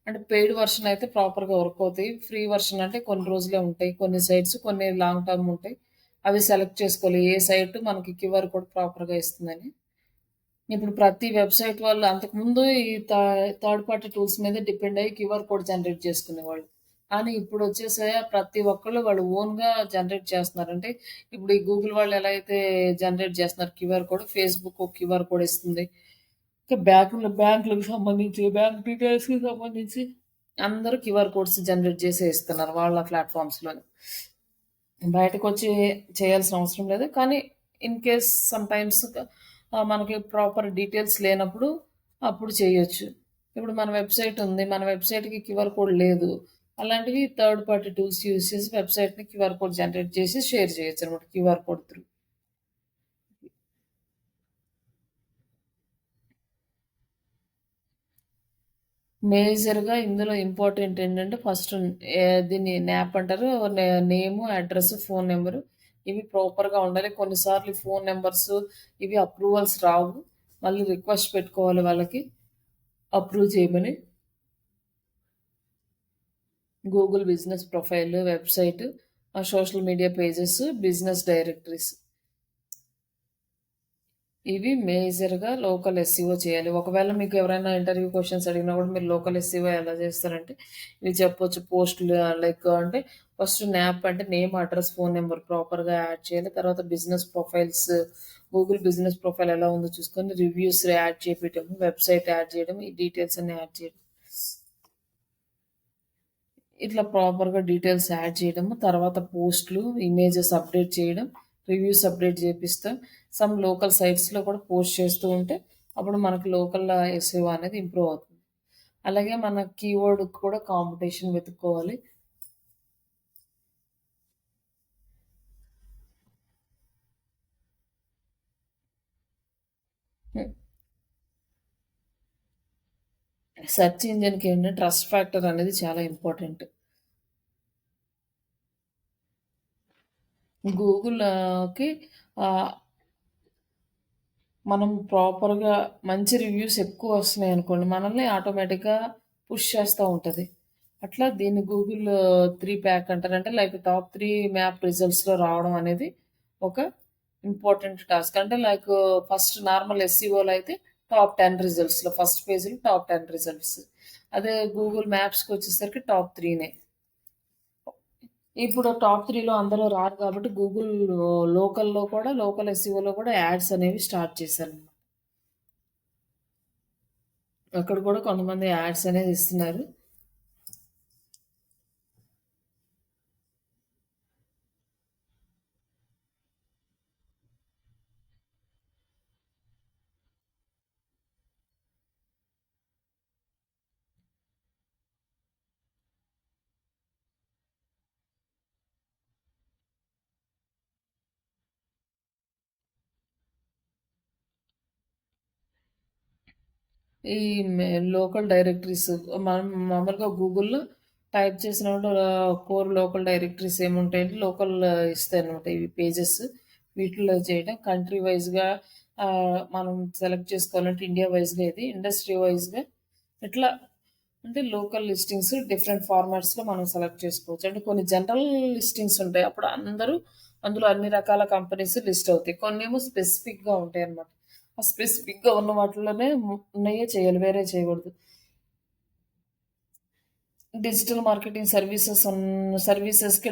అంటే పెయిడ్ వర్షన్ అయితే ప్రాపర్‌గా వర్క్ అవుతాయి. ఫ్రీ వర్షన్ అంటే కొన్ని రోజులే ఉంటాయి. కొన్ని సైట్స్ కొన్ని లాంగ్ టర్మ్ ఉంటాయి. అవి సెలెక్ట్ చేసుకోవాలి. ఏ సైట్ మనకి క్యూఆర్ కోడ్ ప్రాపర్‌గా ఇస్తుందని. ఇప్పుడు ప్రతి వెబ్‌సైట్ వాళ్ళు అంతకుముందు ఈ థర్డ్ పార్టీ టూల్స్ మీద డిపెండ్ అయ్యి క్యూఆర్ కోడ్ జనరేట్ చేసుకునేవాళ్ళు. కానీ ఇప్పుడొచ్చేసే ప్రతి ఒక్కళ్ళు వాళ్ళు ఓన్‌గా జనరేట్ చేస్తున్నారు. అంటే ఇప్పుడు ఈ గూగుల్ వాళ్ళు ఎలా అయితే జనరేట్ చేస్తున్నారు క్యూఆర్ కోడ్, ఫేస్‌బుక్ ఒక క్యూఆర్ కోడ్ ఇస్తుంది. ఇంకా బ్యాంకులకు సంబంధించి, బ్యాంక్ డీటెయిల్స్‌కి సంబంధించి అందరూ క్యూఆర్ కోడ్స్ జనరేట్ చేసే ఇస్తున్నారు వాళ్ళ ప్లాట్‌ఫార్మ్స్‌లోనే. బయటకొచ్చి చేయాల్సిన అవసరం లేదు. కానీ ఇన్ కేస్ సమ్‌టైమ్స్ మనకి ప్రాపర్ డీటెయిల్స్ లేనప్పుడు అప్పుడు చేయొచ్చు. ఇప్పుడు మన వెబ్‌సైట్ ఉంది. మన వెబ్‌సైట్‌కి క్యూఆర్ కోడ్ లేదు. అలాంటివి థర్డ్ పార్టీ టూల్స్ యూజ్ చేసి వెబ్‌సైట్‌ని క్యూఆర్ కోడ్ జనరేట్ చేసి షేర్ చేయొచ్చనమాట క్యూఆర్ కోడ్ త్రూ. మేజర్‌గా ఇందులో ఇంపార్టెంట్ ఏంటంటే ఫస్ట్ దీన్ని న్యాప్ అంటారు. నేము, అడ్రెస్, ఫోను నంబరు ఇవి ప్రాపర్‌గా ఉండాలి. కొన్నిసార్లు ఈ ఫోను నంబర్స్ ఇవి అప్రూవల్స్ రావు. మళ్ళీ రిక్వెస్ట్ పెట్టుకోవాలి వాళ్ళకి అప్రూవ్ చేయమని. Google business profile, website, social media pages, business directories. ఇవి మేజర్‌గా లోకల్ ఎస్‌ఈఓ చేయాలి. ఒకవేళ మీకు ఎవరైనా ఇంటర్వ్యూ క్వెషన్స్ అడిగినా కూడా మీరు లోకల్ ఎస్‌ఈఓ ఎలా చేస్తారంటే, ఇవి చెప్పొచ్చు. పోస్టులు లైక్ అంటే ఫస్ట్ న్యాప్ అంటే నేమ్, అడ్రెస్, ఫోన్ నంబర్ ప్రాపర్‌గా యాడ్ చేయాలి. తర్వాత business profiles, Google business profile ఎలా ఉందో చూసుకొని రివ్యూస్ యాడ్ చేపియటం, వెబ్‌సైట్ యాడ్ చేయడం, ఈ డీటెయిల్స్ అన్నీ యాడ్ చేయడం. ఇట్లా ప్రాపర్‌గా డీటెయిల్స్ యాడ్ చేయడము. తర్వాత పోస్ట్‌లు, ఇమేజెస్ అప్‌డేట్ చేయడం, రివ్యూస్ అప్‌డేట్ చేపిస్తాం. సమ్ లోకల్ సైట్స్‌లో కూడా పోస్ట్ చేస్తూ ఉంటే, అప్పుడు మనకు లోకల్ ఎస్‌ఈఓ అనేది ఇంప్రూవ్ అవుతుంది. అలాగే మన కీవర్డ్‌కి కూడా కాంపిటీషన్ వెతుక్కోవాలి. హ్మ్. సెర్చ్ ఇంజిన్‌కి ఏంటంటే ట్రస్ట్ ఫ్యాక్టర్ అనేది చాలా ఇంపార్టెంట్. గూగుల్‌కి ఆహ్, మనం ప్రాపర్‌గా మంచి రివ్యూస్ ఎక్కువ వస్తున్నాయనుకోండి, మనల్ని ఆటోమేటిక్‌గా పుష్ చేస్తా ఉంటది. అట్లా దీన్ని గూగుల్ 3 ప్యాక్ అంటారు. అంటే లైక్ టాప్ 3 మ్యాప్ రిజల్ట్స్‌లో రావడం అనేది ఒక ఇంపార్టెంట్ టాస్క్. అంటే లైక్ ఫస్ట్ నార్మల్ ఎస్‌సిఓలో అయితే టాప్ 10 రిజల్ట్స్‌లో ఫస్ట్ పేజ్‌లో టాప్ 10 రిజల్ట్స్. అదే గూగుల్ మ్యాప్స్‌కొచ్చేసరికి టాప్ 3నే. ఇప్పుడు టాప్ 3లో అందరూ రారు కాబట్టి గూగుల్ లోకల్‌లో కూడా లోకల్ ఎస్‌సిఓలో కూడా యాడ్స్ అనేవి స్టార్ట్ చేశారనమాట. అక్కడ కూడా కొంతమంది యాడ్స్ అనేది ఇస్తున్నారు. ఈ లోకల్ డైరెక్టరీస్ మనం మామూలుగా గూగుల్‌లో టైప్ చేసినప్పుడు కోర్ లోకల్ డైరెక్టరీస్ ఏముంటాయంటే లోకల్ ఇస్తాయన్నమాట ఇవి పేజెస్. వీటిలో చేయడం కంట్రీ వైస్‌గా మనం సెలెక్ట్ చేసుకోవాలంటే ఇండియా వైస్‌గా ఇది, ఇండస్ట్రీ వైస్‌గా ఇట్లా అంటే లోకల్ లిస్టింగ్స్ డిఫరెంట్ ఫార్మాట్స్‌లో మనం సెలెక్ట్ చేసుకోవచ్చు. అంటే కొన్ని జనరల్ లిస్టింగ్స్ ఉంటాయి. అప్పుడు అందులో అన్ని రకాల కంపెనీస్ లిస్ట్ అవుతాయి. కొన్నేమో స్పెసిఫిక్‌గా ఉంటాయన్నమాట. ఆ స్పెసిఫిక్‌గా ఉన్న వాటిలోనే ఉన్నయే చేయాలి. వేరే చేయకూడదు. డిజిటల్ మార్కెటింగ్ సర్వీసెస్‌కి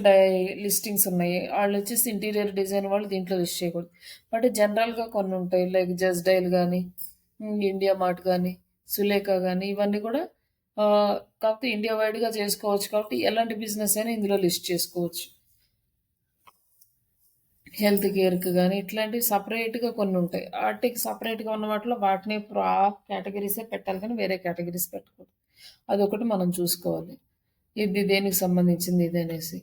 లిస్టింగ్స్ ఉన్నాయి. ఆళ్ళొచ్చేసి ఇంటీరియర్ డిజైన్ వాళ్ళు దీంట్లో లిస్ట్ చేయకూడదు. బట్ జనరల్‌గా కొన్నుంటాయి. లైక్ జస్ట్ డయల్ గాని, ఇండియా మార్ట్ గాని, సులేఖ గాని ఇవన్నీ కూడా ఆహ్, కాకపోతే ఇండియా వైడ్‌గా చేసుకోవచ్చు కాబట్టి ఎలాంటి బిజినెస్ అయినా ఇందులో లిస్ట్ చేసుకోవచ్చు. హెల్త్ కేర్‌కి గాని ఇట్లాంటివి సెపరేట్‌గా కొన్నుంటాయి. ఆటికి సెపరేట్‌గా ఉన్న వాటిలో వాటిని ఆ కేటగరీసే పెట్టాలి కానీ వేరే కేటగరీస్ పెట్టకూడదు. అదొకటి మనం చూసుకోవాలి. ఇది దేనికి సంబంధించింది ఇదనేసి.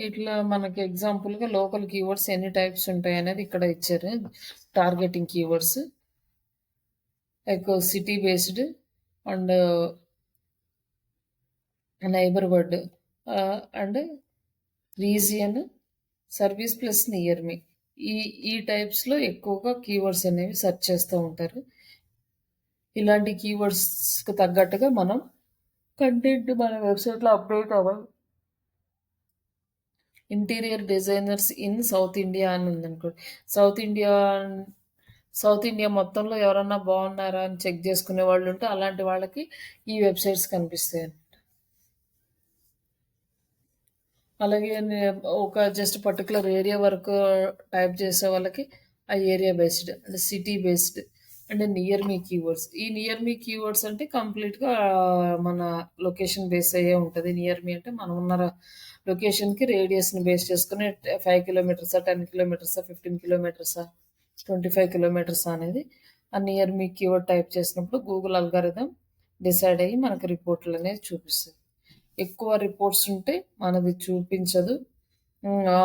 ఇట్లా మనకి ఎగ్జాంపుల్‌గా లోకల్ కీవర్డ్స్ ఎన్ని టైప్స్ ఉంటాయనేది ఇక్కడ ఇచ్చారు. Targeting keywords city based and neighbourhood and region, service plus near మీ. ఈ ఈ టైప్స్‌లో ఎక్కువగా కీవర్డ్స్ అనేవి సెర్చ్ చేస్తూ ఉంటారు. ఇలాంటి కీవర్డ్స్‌కి తగ్గట్టుగా మనం కంటెంట్ మన వెబ్‌సైట్‌లో అప్డేట్ అవ్వాలి. Interior designers in south India అని ఉందనుకోండి. సౌత్ ఇండియా సౌత్ ఇండియా మొత్తంలో ఎవరన్నా బాగున్నారా అని చెక్ చేసుకునే వాళ్ళు ఉంటే అలాంటి వాళ్ళకి ఈ వెబ్సైట్స్ కనిపిస్తాయి. అలాగే ఒక జస్ట్ పర్టికులర్ ఏరియా వరకు టైప్ చేసే వాళ్ళకి ఆ ఏరియా బేస్డ్ అంటే సిటీ బేస్డ్ అంటే నియర్ మీ కీవర్డ్స్. ఈ నియర్ మీ కీవర్డ్స్ అంటే కంప్లీట్గా మన లొకేషన్ బేస్ అయ్యే ఉంటుంది. నియర్ మీ అంటే మనం ఉన్న లొకేషన్కి రేడియస్ని బేస్ చేసుకుని 5 కిలోమీటర్సా, 10 కిలోమీటర్సా, 15 కిలోమీటర్సా, 25 కిలోమీటర్సా అనేది ఆ నియర్ మీ కీవర్డ్ టైప్ చేసినప్పుడు గూగుల్ అల్గారిథం డిసైడ్ అయ్యి మనకి రిపోర్ట్లు అనేది చూపిస్తుంది. ఎక్కువ రిపోర్ట్స్ ఉంటే మనది చూపించదు.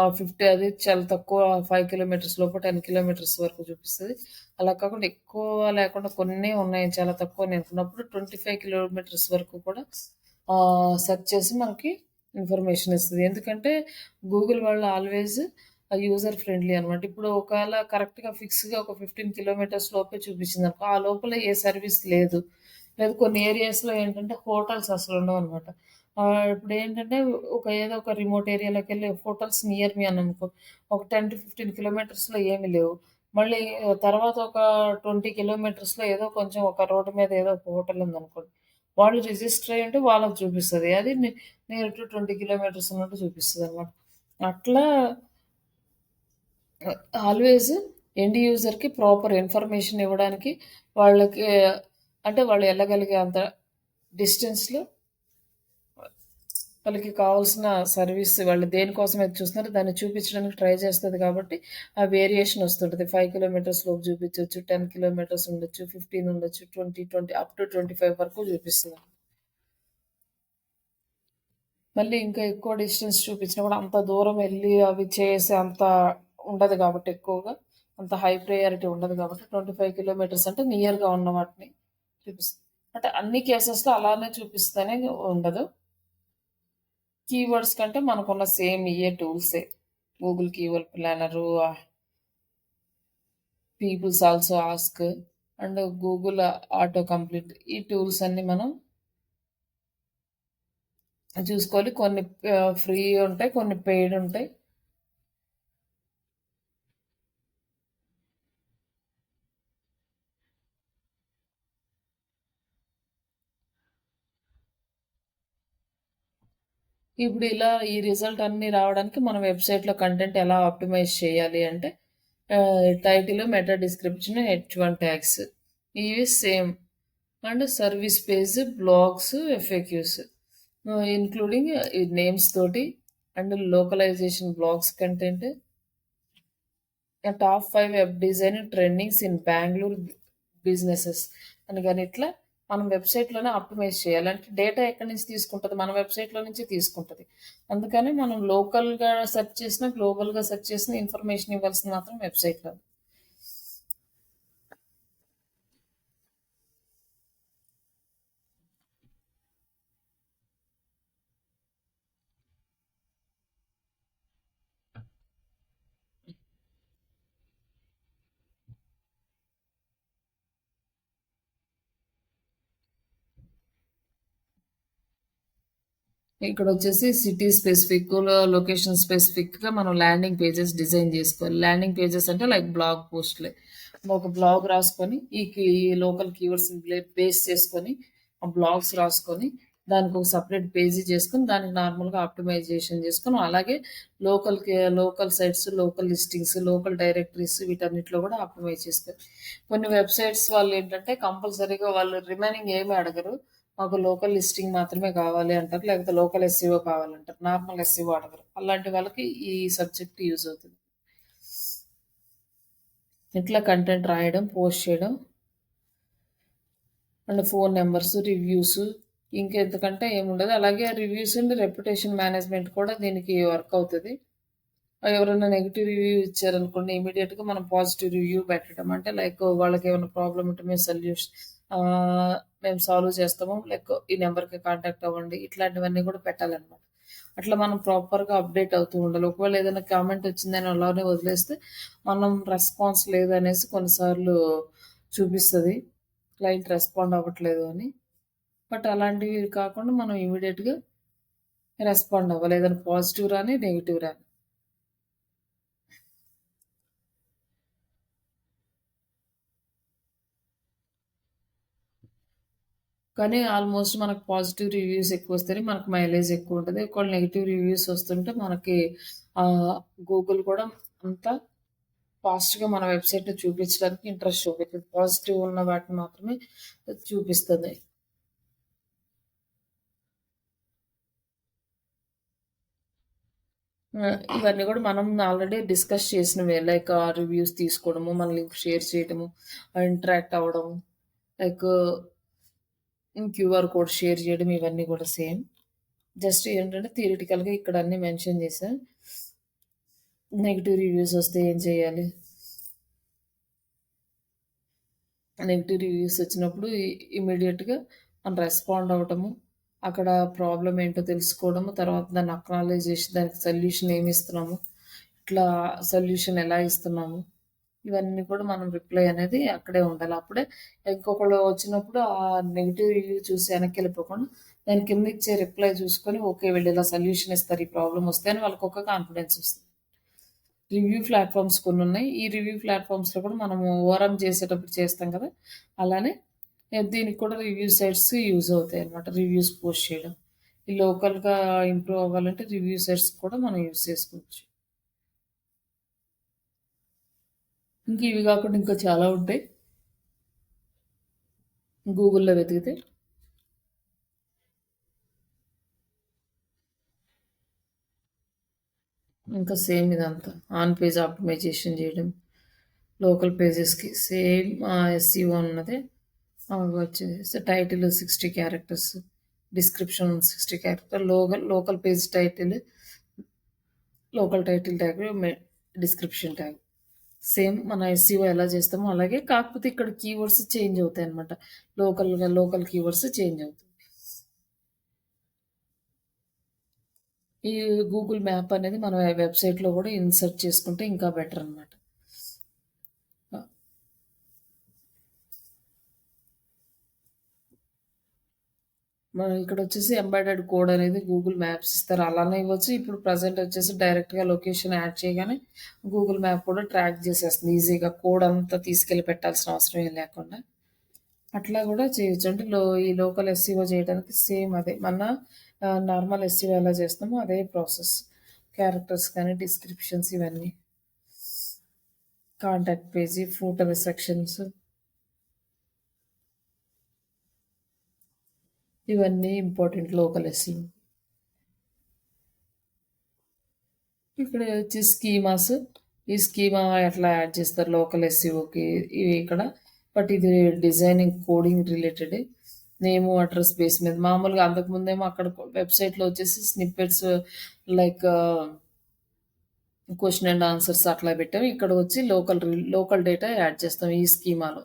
50 అది చాలా తక్కువ 5 కిలోమీటర్స్ లోపు 10 కిలోమీటర్స్ వరకు చూపిస్తది. అలా కాకుండా ఎక్కువ లేకుండా కొన్నే ఉన్నాయి చాలా తక్కువనే అనుకున్నప్పుడు 25 కిలోమీటర్స్ వరకు కూడా సెర్చ్ చేసి మనకి ఇన్ఫర్మేషన్ ఇస్తది. ఎందుకంటే గూగుల్ వాళ్ళు ఆల్వేస్ యూజర్ ఫ్రెండ్లీ అనమాట. ఇప్పుడు ఒకవేళ కరెక్ట్‌గా ఫిక్స్‌గా ఒక 15 కిలోమీటర్స్ లోపే చూపించిందనుకో, ఆ లోపల ఏ సర్వీస్ లేదు. లేదు కొన్ని ఏరియాస్‌లో ఏంటంటే హోటల్స్ అసలుండవనమాట. ఇప్పుడేంటంటే ఏదో ఒక రిమోట్ ఏరియాలోకెళ్ళి హోటల్స్ నియర్ మీ అననుకో, ఒక 10-15 కిలోమీటర్స్‌లో ఏమి లేవు. మళ్ళీ తర్వాత ఒక 20 కిలోమీటర్స్‌లో ఏదో కొంచెం ఒక రోడ్డు మీద ఏదో ఒక హోటల్ ఉందనుకోండి. వాళ్ళు రిజిస్టర్ అయ్యుంటే వాళ్ళకి చూపిస్తది. అది నియర్ టు 20 కిలోమీటర్స్ ఉన్నట్టు చూపిస్తదనమాట. అట్లా ఆల్వేస్ ఎండ్ యూజర్‌కి ప్రాపర్ ఇన్ఫర్మేషన్ ఇవ్వడానికి వాళ్ళకి అంటే వాళ్ళు ఎళ్ళగలిగే అంత డిస్టెన్స్‌లో వాళ్ళకి కావాల్సిన సర్వీస్ వాళ్ళు దేనికోసం అయితే చూస్తున్నారో దాన్ని చూపించడానికి ట్రై చేస్తది కాబట్టి, ఆ వేరియేషన్ వస్తుంటది. 5 కిలోమీటర్స్ లోపు చూపించొచ్చు, 10 కిలోమీటర్స్ ఉండొచ్చు, 15 ఉండొచ్చు, 20 అప్ టు 25 వరకు చూపిస్తది. మళ్ళీ ఇంకా ఎక్కువ డిస్టెన్స్ చూపించినా కూడా అంత దూరం వెళ్లి అవి చేసే అంత ఉండదు కాబట్టి ఎక్కువగా. అంత హై ప్రయారిటీ ఉండదు కాబట్టి 25 కిలోమీటర్స్ అంటే నియర్‌గా ఉన్న వాటిని చూపిస్తుంది. అంటే అన్ని కేసెస్‌లో అలానే చూపిస్తదని ఉండదు. కీవర్డ్స్ కంటే మనకున్న సేమ్ ఇయే టూల్సే. Google keyword planner, people's also ask and Google autocomplete ఈ టూల్స్ అన్నీ మనం చూసుకోవాలి. కొన్ని ఫ్రీ ఉంటాయి, కొన్ని పెయిడ్ ఉంటాయి. ఇప్పుడు ఇలా ఈ రిజల్ట్ అన్నీ రావడానికి మన వెబ్సైట్‌లో కంటెంట్ ఎలా ఆప్టిమైజ్ చేయాలి అంటే title, meta description, H1 tags ఇవి same and service page, blogs, FAQs including names తోటి and localization blogs content top 5 web design trendings in Bengaluru businesses అని కానీ ఇట్లా మనం వెబ్సైట్లోనే ఆప్టిమైజ్ చేయాలి. అంటే డేటా ఎక్కడి నుంచి తీసుకుంటుంది మన వెబ్సైట్లో నుంచి తీసుకుంటుంది. అందుకని మనం లోకల్‌గా సెర్చ్ చేసినా, గ్లోబల్‌గా సెర్చ్ చేసినా ఇన్ఫర్మేషన్ ఇవ్వాల్సింది మాత్రం వెబ్సైట్‌లో. ఇక్కడొచ్చేసి సిటీ స్పెసిఫిక్, లొకేషన్ స్పెసిఫిక్‌గా మనం ల్యాండింగ్ పేజెస్ డిజైన్ జేసుకోవాలి. ల్యాండింగ్ పేజెస్ అంటే లైక్ బ్లాగ్ పోస్ట్‌లే. ఒక బ్లాగ్ రాసుకొని, ఈ లోకల్ కీవర్డ్స్‌ని బేస్ చేసుకొని, ఆ బ్లాగ్స్ రాసుకొని, దానికొక సెపరేట్ పేజీ చేసుకొని, దానికి నార్మల్‌గా ఆప్టిమైజేషన్ చేసుకొని, అలాగే local sites, local listings, local directories వీటన్నిటిలో కూడా ఆప్టిమైజ్ చేసుకోవాలి. కొన్ని వెబ్‌సైట్స్ వాళ్ళేంటంటే కంపల్సరీగా వాళ్ళు రిమైనింగ్ ఏమి అడగరు. మాకు లోకల్ లిస్టింగ్ మాత్రమే కావాలి అంటారు. లేకపోతే లోకల్ ఎస్సీఓ కావాలంటారు. నార్మల్ ఎస్సీఓ అడగరు. అలాంటి వాళ్ళకి ఈ సబ్జెక్ట్ యూజ్ అవుతుంది. ఇట్లా కంటెంట్ రాయడం, పోస్ట్ చేయడం అండ్ ఫోన్ నెంబర్స్, రివ్యూస్ ఇంకెందుకంటే ఏముండదు. అలాగే రివ్యూస్ అండ్ రెప్యుటేషన్ మేనేజ్‌మెంట్ కూడా దీనికి వర్క్ అవుతది. ఎవరైనా నెగెటివ్ రివ్యూ ఇచ్చారనుకోండి, ఇమ్మీడియేట్‌గా మనం పాజిటివ్ రివ్యూ పెట్టడం. అంటే లైక్ వాళ్ళకేమైనా ప్రాబ్లమ్ ఉంటే మేము సాల్వ్ చేస్తాము. లైక్ ఈ నంబర్‌కి కాంటాక్ట్ అవ్వండి. ఇట్లాంటివన్నీ కూడా పెట్టాలనమాట. అట్లా మనం ప్రాపర్‌గా అప్‌డేట్ అవుతూ ఉండాలి. ఒకవేళ ఏదైనా కామెంట్ వచ్చిందని అలానే వదిలేస్తే, మనం రెస్పాన్స్ లేదనేసి కొన్నిసార్లు చూపిస్తది. క్లయింట్ రెస్పాండ్ అవ్వట్లేదు అని. బట్ అలాంటివి కాకుండా మనం ఇమ్మీడియేట్‌గా రెస్పాండ్ అవ్వాలి. ఏదైనా పాజిటివ్ రాని, నెగెటివ్ రాని. కానీ ఆల్మోస్ట్ మనకు పాజిటివ్ రివ్యూస్ ఎక్కువొస్తేనే మనకు మైలేజ్ ఎక్కువుంటది. ఒకవేళ నెగెటివ్ రివ్యూస్ వస్తుంటే మనకి ఆహ్, గూగుల్ కూడా అంత ఫాస్ట్‌గా మన వెబ్‌సైట్‌ని చూపించడానికి ఇంట్రెస్ట్ చూపిత్తది. పాజిటివ్ ఉన్న వాటిని మాత్రమే చూపిస్తది. ఇవన్నీ కూడా మనం ఆల్రెడీ డిస్కస్ చేసినవే. లైక్ ఆ రివ్యూస్ తీసుకోవడము, మన లింక్ షేర్ చేయడము, ఇంటరాక్ట్ అవ్వడం, లైక్ క్యూఆర్ కోడ్ షేర్ చేయడం ఇవన్నీ కూడా సేమ్. జస్ట్ ఏంటంటే థియరిటికల్‌గా ఇక్కడ అన్నీ మెన్షన్ చేశా. నెగెటివ్ రివ్యూస్ వస్తే ఏం చేయాలి? నెగెటివ్ రివ్యూస్ వచ్చినప్పుడు ఇమ్మీడియేట్‌గా మనం రెస్పాండ్ అవ్వటము, అక్కడ ప్రాబ్లమ్ ఏంటో తెలుసుకోవడము, తర్వాత దాన్ని అక్నాలెడ్జ్ చేసి దానికి సొల్యూషన్ ఏమి ఇస్తున్నాము, ఇట్లా సొల్యూషన్ ఎలా ఇస్తున్నాము, ఇవన్నీ కూడా మనం రిప్లై అనేది అక్కడే ఉండాలి. అప్పుడే ఇంకొకళ్ళు వచ్చినప్పుడు ఆ నెగెటివ్ రివ్యూ చూసి వెనక్కెళ్ళిపోకుండా దాని కింద ఇచ్చే రిప్లై చూసుకొని ఓకే. వీళ్ళు ఇలా సొల్యూషన్ ఇస్తారు ఈ ప్రాబ్లమ్ వస్తే అని వాళ్ళకొక కాన్ఫిడెన్స్ వస్తది. రివ్యూ ప్లాట్‌ఫార్మ్స్ కొన్నున్నాయి. ఈ రివ్యూ ప్లాట్‌ఫార్మ్స్‌లో కూడా మనము ఓఆర్ఎం చేసేటప్పుడు చేస్తాం కదా! అలానే దీనికి కూడా రివ్యూ సైట్స్ యూజ్ అవుతాయన్నమాట. రివ్యూస్ పోస్ట్ చేయడం. ఈ లోకల్‌గా ఇంప్రూవ్ అవ్వాలంటే రివ్యూ సైట్స్ కూడా మనం యూజ్ చేసుకోవచ్చు. ఇంక ఇవి కాకుండా ఇంకా చాలా ఉంటాయి. గూగుల్‌లో వెతికితే. ఇంకా సేమ్ ఇదంతా. ఆన్ పేజ్ ఆప్టిమైజేషన్ చేయడం. లోకల్ పేజెస్‌కి సేమ్ ఎస్‌ఈఓ ఉన్నదే. వచ్చేసి title 60 characters, description 60 character, local page title, local title tag, description tag. Same మన ఎస్‌ఈఓ ఎలా చేస్తామో అలాగే కాకపోతే ఇక్కడ కీవర్డ్స్ చేంజ్ అవుతాయన్నమాట. లోకల్ కీవర్డ్స్ చేంజ్ అవుతాయి. ఈ గూగుల్ మ్యాప్ అనేది మన వెబ్‌సైట్‌లో కూడా ఇన్సర్ట్ చేసుకుంటే ఇంకా బెటర్ అన్నమాట. మనం ఇక్కడొచ్చేసి ఎంబెడెడ్ కోడ్ అనేది గూగుల్ మ్యాప్స్ ఇస్తారు. అలానే ఇవ్వచ్చు. ఇప్పుడు ప్రెజెంట్ వచ్చేసి డైరెక్ట్‌గా లొకేషన్ యాడ్ చేయగానే గూగుల్ మ్యాప్ కూడా ట్రాక్ చేసేస్తుంది ఈజీగా. కోడ్ అంతా తీసుకెళ్ళి పెట్టాల్సిన అవసరం ఏం లేకుండా. అట్లా కూడా చేయొచ్చు. అంటే ఈ లోకల్ ఎస్‌ఈఓ చేయడానికి సేమ్ అదే. నార్మల్ ఎస్‌ఈఓ ఎలా చేస్తామో అదే ప్రాసెస్. క్యారెక్టర్స్ కానీ, డిస్క్రిప్షన్స్ ఇవన్నీ. కాంటాక్ట్ పేజీ, ఫూటర్ సెక్షన్స్ ఇవన్నీ ఇంపార్టెంట్ లోకల్ ఎస్‌ఈఓ. ఇక్కడ వచ్చి స్కీమాస్. ఈ స్కీమా ఎట్లా యాడ్ చేస్తారు లోకల్ ఎస్‌ఈఓకి ఇవి ఇక్కడ. బట్ ఇది డిజైనింగ్, కోడింగ్ రిలేటెడే. నేము, అడ్రస్ బేస్ మీద. మామూలుగా అంతకుముందేమో అక్కడ వెబ్‌సైట్‌లో వచ్చేసి snippets like question and answers అట్లా పెట్టాం. ఇక్కడ వచ్చి లోకల్ డేటా యాడ్ చేస్తాం ఈ స్కీమాలో.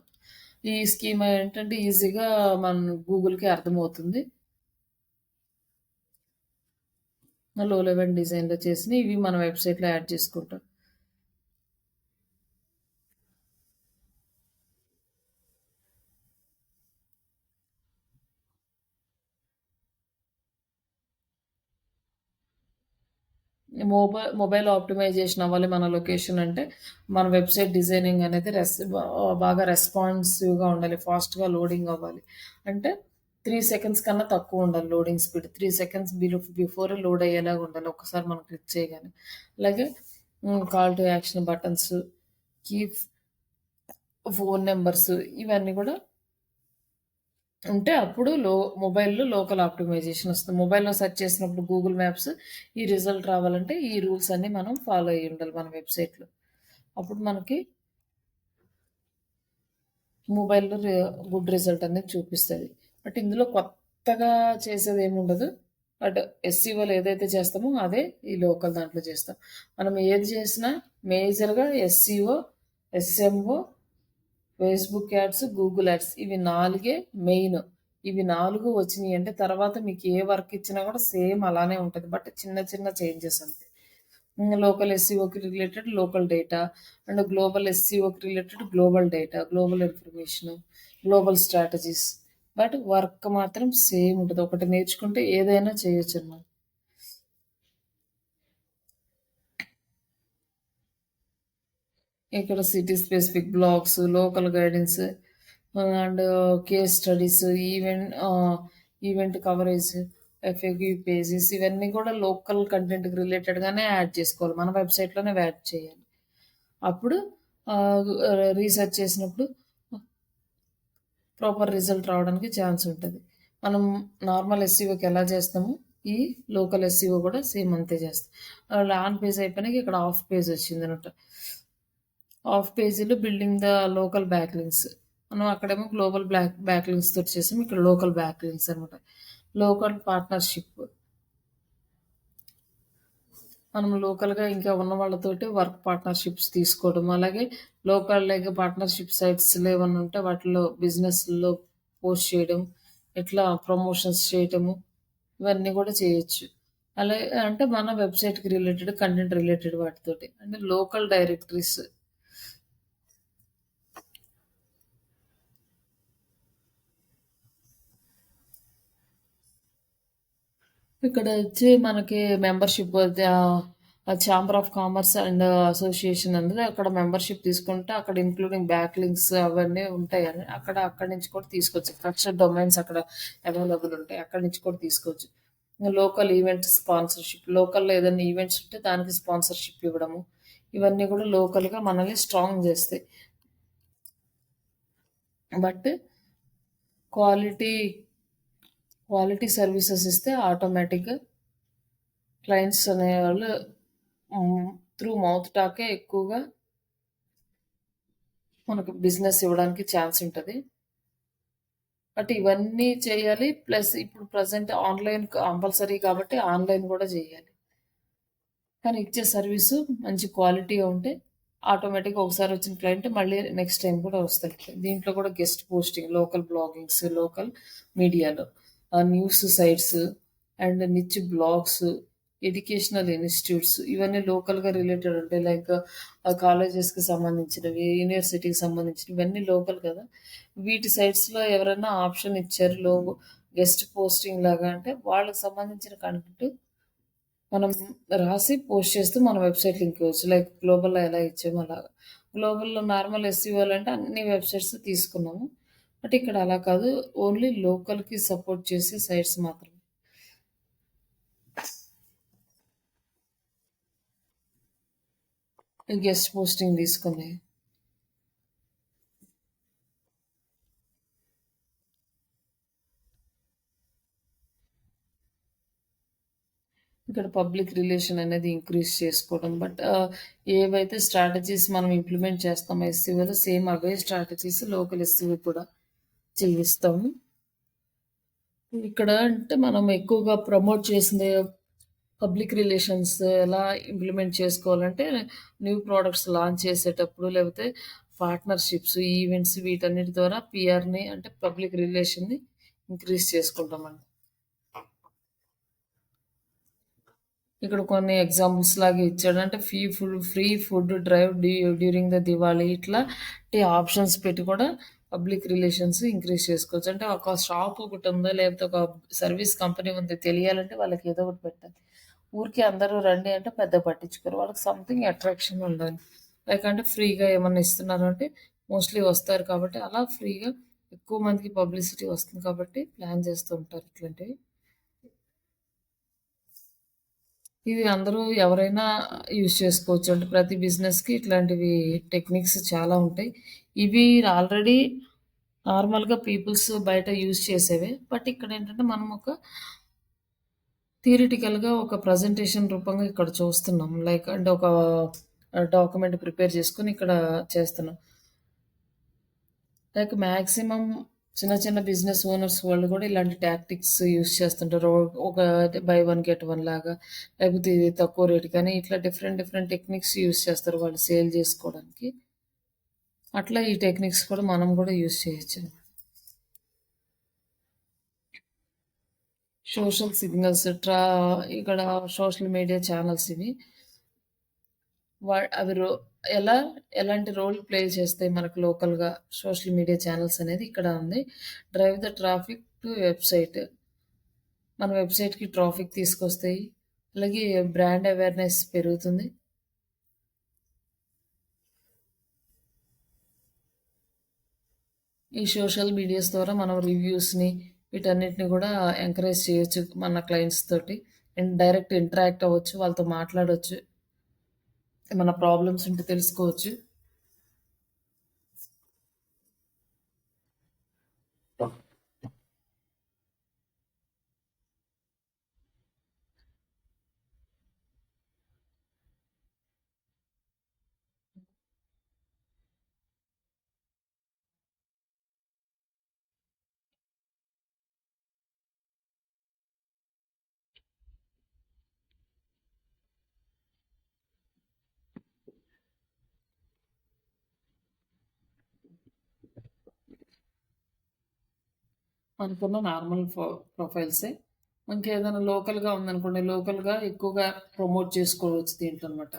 ఈ స్కీమా ఏంటంటే ఈజీగా మన గూగుల్‌కి అర్థమవుతుంది. లో లెవెల్ డిజైన్‌లో చేసినయి ఇవి మన వెబ్‌సైట్‌లో యాడ్ చేసుకుంటాం. మొబైల్ ఆప్టిమైజేషన్ అవ్వాలి మన లొకేషన్ అంటే, మన వెబ్‌సైట్ డిజైనింగ్ అనేది బాగా రెస్పాన్సివ్‌గా ఉండాలి. ఫాస్ట్‌గా లోడింగ్ అవ్వాలి. అంటే 3 సెకండ్స్ కన్నా తక్కువ ఉండాలి loading speed. 3 seconds before load అయ్యేలాగా ఉండాలి. ఒక్కసారి మనం క్లిక్ చేయగానే. అలాగే call to action buttons, key phone numbers ఇవన్నీ కూడా ఉంటే అప్పుడు మొబైల్‌లో లోకల్ ఆప్టిమైజేషన్ వస్తుంది. మొబైల్‌లో సెర్చ్ చేసినప్పుడు గూగుల్ మ్యాప్స్ ఈ రిజల్ట్ రావాలంటే ఈ రూల్స్ అన్నీ మనం ఫాలో అయ్యి ఉండాలి మన వెబ్‌సైట్‌లో. అప్పుడు మనకి మొబైల్‌లో గుడ్ రిజల్ట్ అనేది చూపిస్తది. బట్ ఇందులో కొత్తగా చేసేదేముండదు. బట్ ఎస్‌సీఓలో ఏదైతే చేస్తామో అదే ఈ లోకల్ దాంట్లో చేస్తాం. మనం ఏది చేసినా మేజర్‌గా SCO, SMO, Facebook ads, Google ads ఇవి 4 మెయిన్. ఇవి 4 వచ్చినియంటే తర్వాత మీకు ఏ వర్క్ ఇచ్చినా కూడా సేమ్ అలానే ఉంటది. బట్ చిన్న చిన్న చేంజెస్ అంతే. లోకల్ ఎస్‌సీఓకి related local data and global ఎస్‌సీఓకి related global data, global information, global strategies. But work మాత్రం సేమ్ ఉంటది. ఒకటి నేర్చుకుంటే ఏదైనా చేయొచ్చనమాట. ఇక్కడ city specific blogs, local guidance and case studies, event coverage, FAQ pages ఇవన్నీ కూడా లోకల్ కంటెంట్‌కి రిలేటెడ్‌గానే యాడ్ చేసుకోవాలి. మన వెబ్‌సైట్‌లోనే యాడ్ చేయాలి. అప్పుడు రీసెర్చ్ చేసినప్పుడు ప్రాపర్ రిజల్ట్ రావడానికి ఛాన్స్ ఉంటది. మనం నార్మల్ ఎస్‌సీఓకి ఎలా చేస్తామో, ఈ లోకల్ ఎస్‌సీఓ కూడా సేమ్ అంతే చేస్తాం. ఆన్ పేజ్ అయిపోయినాక ఇక్కడ ఆఫ్ పేజ్ వచ్చిందనమాట. ఆఫ్ పేజీలో బిల్డింగ్ ద లోకల్ బ్యాక్‌లింక్స్. మనం అక్కడేమో గ్లోబల్ బ్యాక్‌లింక్స్ తోటి చేసాం. ఇక్కడ లోకల్ బ్యాక్‌లింక్స్ అనమాట. Local partnership. మనం లోకల్‌గా ఇంకా ఉన్న వాళ్ళతోటి వర్క్ పార్ట్నర్‌షిప్స్ తీసుకోవడం. అలాగే లోకల్ పార్ట్నర్‌షిప్ సైట్స్‌లో ఏమన్నా ఉంటే వాటిలో బిజినెస్‌లో పోస్ట్ చేయడం. ఇట్లా ప్రమోషన్స్ చేయటము. ఇవన్నీ కూడా చేయొచ్చు. అంటే మన వెబ్‌సైట్‌కి రిలేటెడ్, కంటెంట్ రిలేటెడ్ వాటితోటి. అంటే లోకల్ డైరెక్టరీస్. ఇక్కడ వచ్చి మనకి membership chamber of commerce and association అనేది అక్కడ మెంబర్‌షిప్ తీసుకుంటే అక్కడ ఇంక్లూడింగ్ బ్యాక్ లింక్స్ అవన్నీ ఉంటాయని అక్కడి నుంచి కూడా తీసుకోవచ్చు. ట్రస్టెడ్ డొమైన్స్ అక్కడ అవైలబుల్ ఉంటాయి. అక్కడి నుంచి కూడా తీసుకోవచ్చు. Local event sponsorship. లోకల్‌లో ఏదైనా ఈవెంట్స్ ఉంటే దానికి స్పాన్సర్‌షిప్ ఇవ్వడము. ఇవన్నీ కూడా లోకల్‌గా మనల్ని స్ట్రాంగ్ చేస్తాయి. బట్ క్వాలిటీ క్వాలిటీ సర్వీసెస్ ఇస్తే ఆటోమేటిక్‌గా క్లయింట్స్ అనేవాళ్ళు త్రూ మౌత్ టాకే ఎక్కువగా మనకు బిజినెస్ ఇవ్వడానికి ఛాన్స్ ఉంటది. బట్ ఇవన్నీ చేయాలి. ప్లస్ ఇప్పుడు ప్రెజెంట్ ఆన్‌లైన్ కంపల్సరీ కాబట్టి ఆన్‌లైన్ గూడా జేయాలి. కానీ ఇచ్చే సర్వీసు మంచి క్వాలిటీగా ఉంటే ఆటోమేటిక్‌గా ఒకసారి వచ్చిన క్లయింట్ మళ్ళీ నెక్స్ట్ టైమ్ కూడా వస్తాడు. దీంట్లో కూడా guest posting, local bloggings, local మీడియాలో news sites and niche blogs, educational institutes ఇవన్నీ లోకల్‌గా రిలేటెడ్ ఉంటాయి. లైక్ కాలేజెస్‌కి సంబంధించినవి, యూనివర్సిటీకి సంబంధించినవి ఇవన్నీ లోకల్ కదా! వీటి సైట్స్‌లో ఎవరైనా ఆప్షన్ ఇచ్చారు గెస్ట్ పోస్టింగ్ లాగా అంటే వాళ్ళకి సంబంధించిన కంటెంట్ మనం రాసి పోస్ట్ చేస్తూ మన వెబ్‌సైట్ లింక్ ఇవ్వచ్చు. లైక్ గ్లోబల్‌లో ఎలా ఇచ్చామో అలాగా. గ్లోబల్‌లో నార్మల్ ఎస్‌ఈఓలు అంటే అన్ని వెబ్‌సైట్స్ తీసుకున్నాము. బట్ ఇక్కడ అలా కాదు. ఓన్లీ లోకల్‌కి సపోర్ట్ చేసే సైట్స్ మాత్రమే. గెస్ట్ పోస్టింగ్ తీసుకున్నాయి. ఇక్కడ పబ్లిక్ రిలేషన్ అనేది ఇంక్రీజ్ చేసుకోవడం. బట్ ఏవైతే స్ట్రాటజీస్ మనం ఇంప్లిమెంట్ చేస్తామో ఎస్‌ఈఓలో సేమ్ అవే స్ట్రాటజీస్ లోకల్ ఎస్‌ఈఓ కూడా చెల్లిస్తాము. ఇక్కడ అంటే మనం ఎక్కువగా ప్రమోట్ చేసింది పబ్లిక్ రిలేషన్స్ ఎలా ఇంప్లిమెంట్ చేసుకోవాలంటే న్యూ ప్రొడక్ట్స్ లాంచ్ చేసేటప్పుడు లేకపోతే పార్ట్నర్‌షిప్స్, ఈవెంట్స్ వీటన్నిటి ద్వారా పీఆర్‌ని అంటే పబ్లిక్ రిలేషన్‌ని ఇంక్రీజ్ చేసుకుంటామండి. ఇక్కడ కొన్ని ఎగ్జాంపుల్స్ లాగా ఇచ్చాడు. అంటే free food drive during the Diwali ఇట్లాంటి ఆప్షన్స్ పెట్టి కూడా పబ్లిక్ రిలేషన్స్ ఇంక్రీజ్ చేసుకోవచ్చు. అంటే ఒక షాప్ ఒకటి ఉందా లేకపోతే ఒక సర్వీస్ కంపెనీ ఉంది తెలియాలంటే వాళ్ళకి ఏదో ఒకటి పెట్టాలి. ఊరికే అందరూ రండి అంటే పెద్ద పట్టించుకోరు. వాళ్ళకి సంథింగ్ అట్రాక్షన్ ఉండాలి. లైక్ అంటే ఫ్రీగా ఏమన్నా ఇస్తున్నారు అంటే మోస్ట్‌లీ వస్తారు కాబట్టి అలా ఫ్రీగా ఎక్కువ మందికి పబ్లిసిటీ వస్తుంది కాబట్టి ప్లాన్ చేస్తూ ఉంటారు ఇట్లాంటివి. ఇది అందరూ ఎవరైనా యూజ్ చేసుకోవచ్చు. అంటే ప్రతి బిజినెస్‌కి ఇట్లాంటివి టెక్నిక్స్ చాలా ఉంటాయి. ఇవి ఆల్రెడీ నార్మల్‌గా పీపుల్స్ బయట యూజ్ చేసేవే. బట్ ఇక్కడేంటంటే మనం ఒక థియరిటికల్‌గా ఒక ప్రజెంటేషన్ రూపంగా ఇక్కడ చూస్తున్నాం. లైక్ అంటే ఒక డాక్యుమెంట్ ప్రిపేర్ చేసుకొని ఇక్కడ చేస్తున్నాం. లైక్ మాక్సిమం చిన్న చిన్న బిజినెస్ ఓనర్స్ వాళ్ళు కూడా ఇలాంటి టాక్టిక్స్ యూజ్ చేస్తుంటారు. ఒక బై వన్ గెట్ వన్ లాగా, లేకపోతే ఇది తక్కువ రేట్ కానీ ఇట్లా డిఫరెంట్ డిఫరెంట్ టెక్నిక్స్ యూజ్ చేస్తారు వాళ్ళు సేల్ చేసుకోవడానికి. అట్లా ఈ టెక్నిక్స్ కూడా మనం కూడా యూజ్ చేయొచ్చు. సోషల్ సిగ్నల్స్ ఇక్కడ సోషల్ మీడియా ఛానల్స్ ఇవి. అవి ఎలా ఎలాంటి రోల్ ప్లే చేస్తాయి మనకు లోకల్‌గా సోషల్ మీడియా ఛానల్స్ అనేది ఇక్కడ ఉంది. Drive the traffic to website. మన వెబ్‌సైట్‌కి ట్రాఫిక్ తీసుకొస్తాయి. అలాగే బ్రాండ్ అవేర్‌నెస్ పెరుగుతుంది. ఈ సోషల్ మీడియాస్ ద్వారా మనం రివ్యూస్‌ని వీటన్నిటిని కూడా ఎంకరేజ్ చేయొచ్చు మన క్లయింట్స్ తోటి. అండ్ డైరెక్ట్ ఇంటరాక్ట్ అవ్వచ్చు. వాళ్ళతో మాట్లాడొచ్చు. ఏమన్నా ప్రాబ్లమ్స్ ఉంటే తెలుసుకోవచ్చు. మనకున్న నార్మల్ ప్రొఫైల్సే. ఇంకేదైనా లోకల్‌గా ఉందనుకోండి, లోకల్‌గా ఎక్కువగా ప్రమోట్ చేసుకోవచ్చు దీంట్లో అనమాట.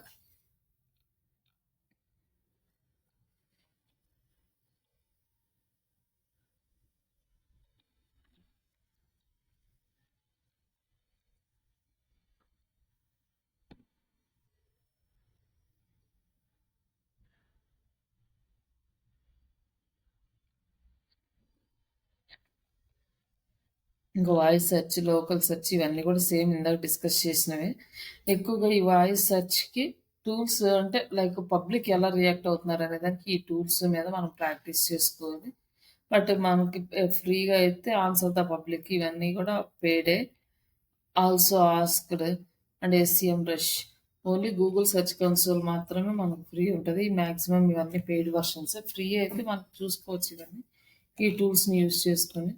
ఇంకా వాయిస్ సెర్చ్, లోకల్ సెర్చ్ ఇవన్నీ కూడా సేమ్ ఇందాక డిస్కస్ చేసినవే. ఎక్కువగా ఈ వాయిస్ సెర్చ్‌కి టూల్స్ అంటే లైక్ పబ్లిక్ ఎలా రియాక్ట్ అవుతున్నారు అనే దానికి ఈ టూల్స్ మీద మనం ప్రాక్టీస్ చేసుకోవాలి. బట్ మనకి ఫ్రీగా అయితే ఆన్సర్ ద పబ్లిక్ ఇవన్నీ కూడా పేడే. Also asked and SEMrush. Only Google search console మాత్రమే మనకు ఫ్రీ ఉంటది. మాక్సిమం ఇవన్నీ పెయిడ్ వెర్షన్స్. ఫ్రీ అయితే మనం చూసుకోవచ్చు ఇవన్నీ. ఈ టూల్స్‌ని యూజ్ చేసుకొని.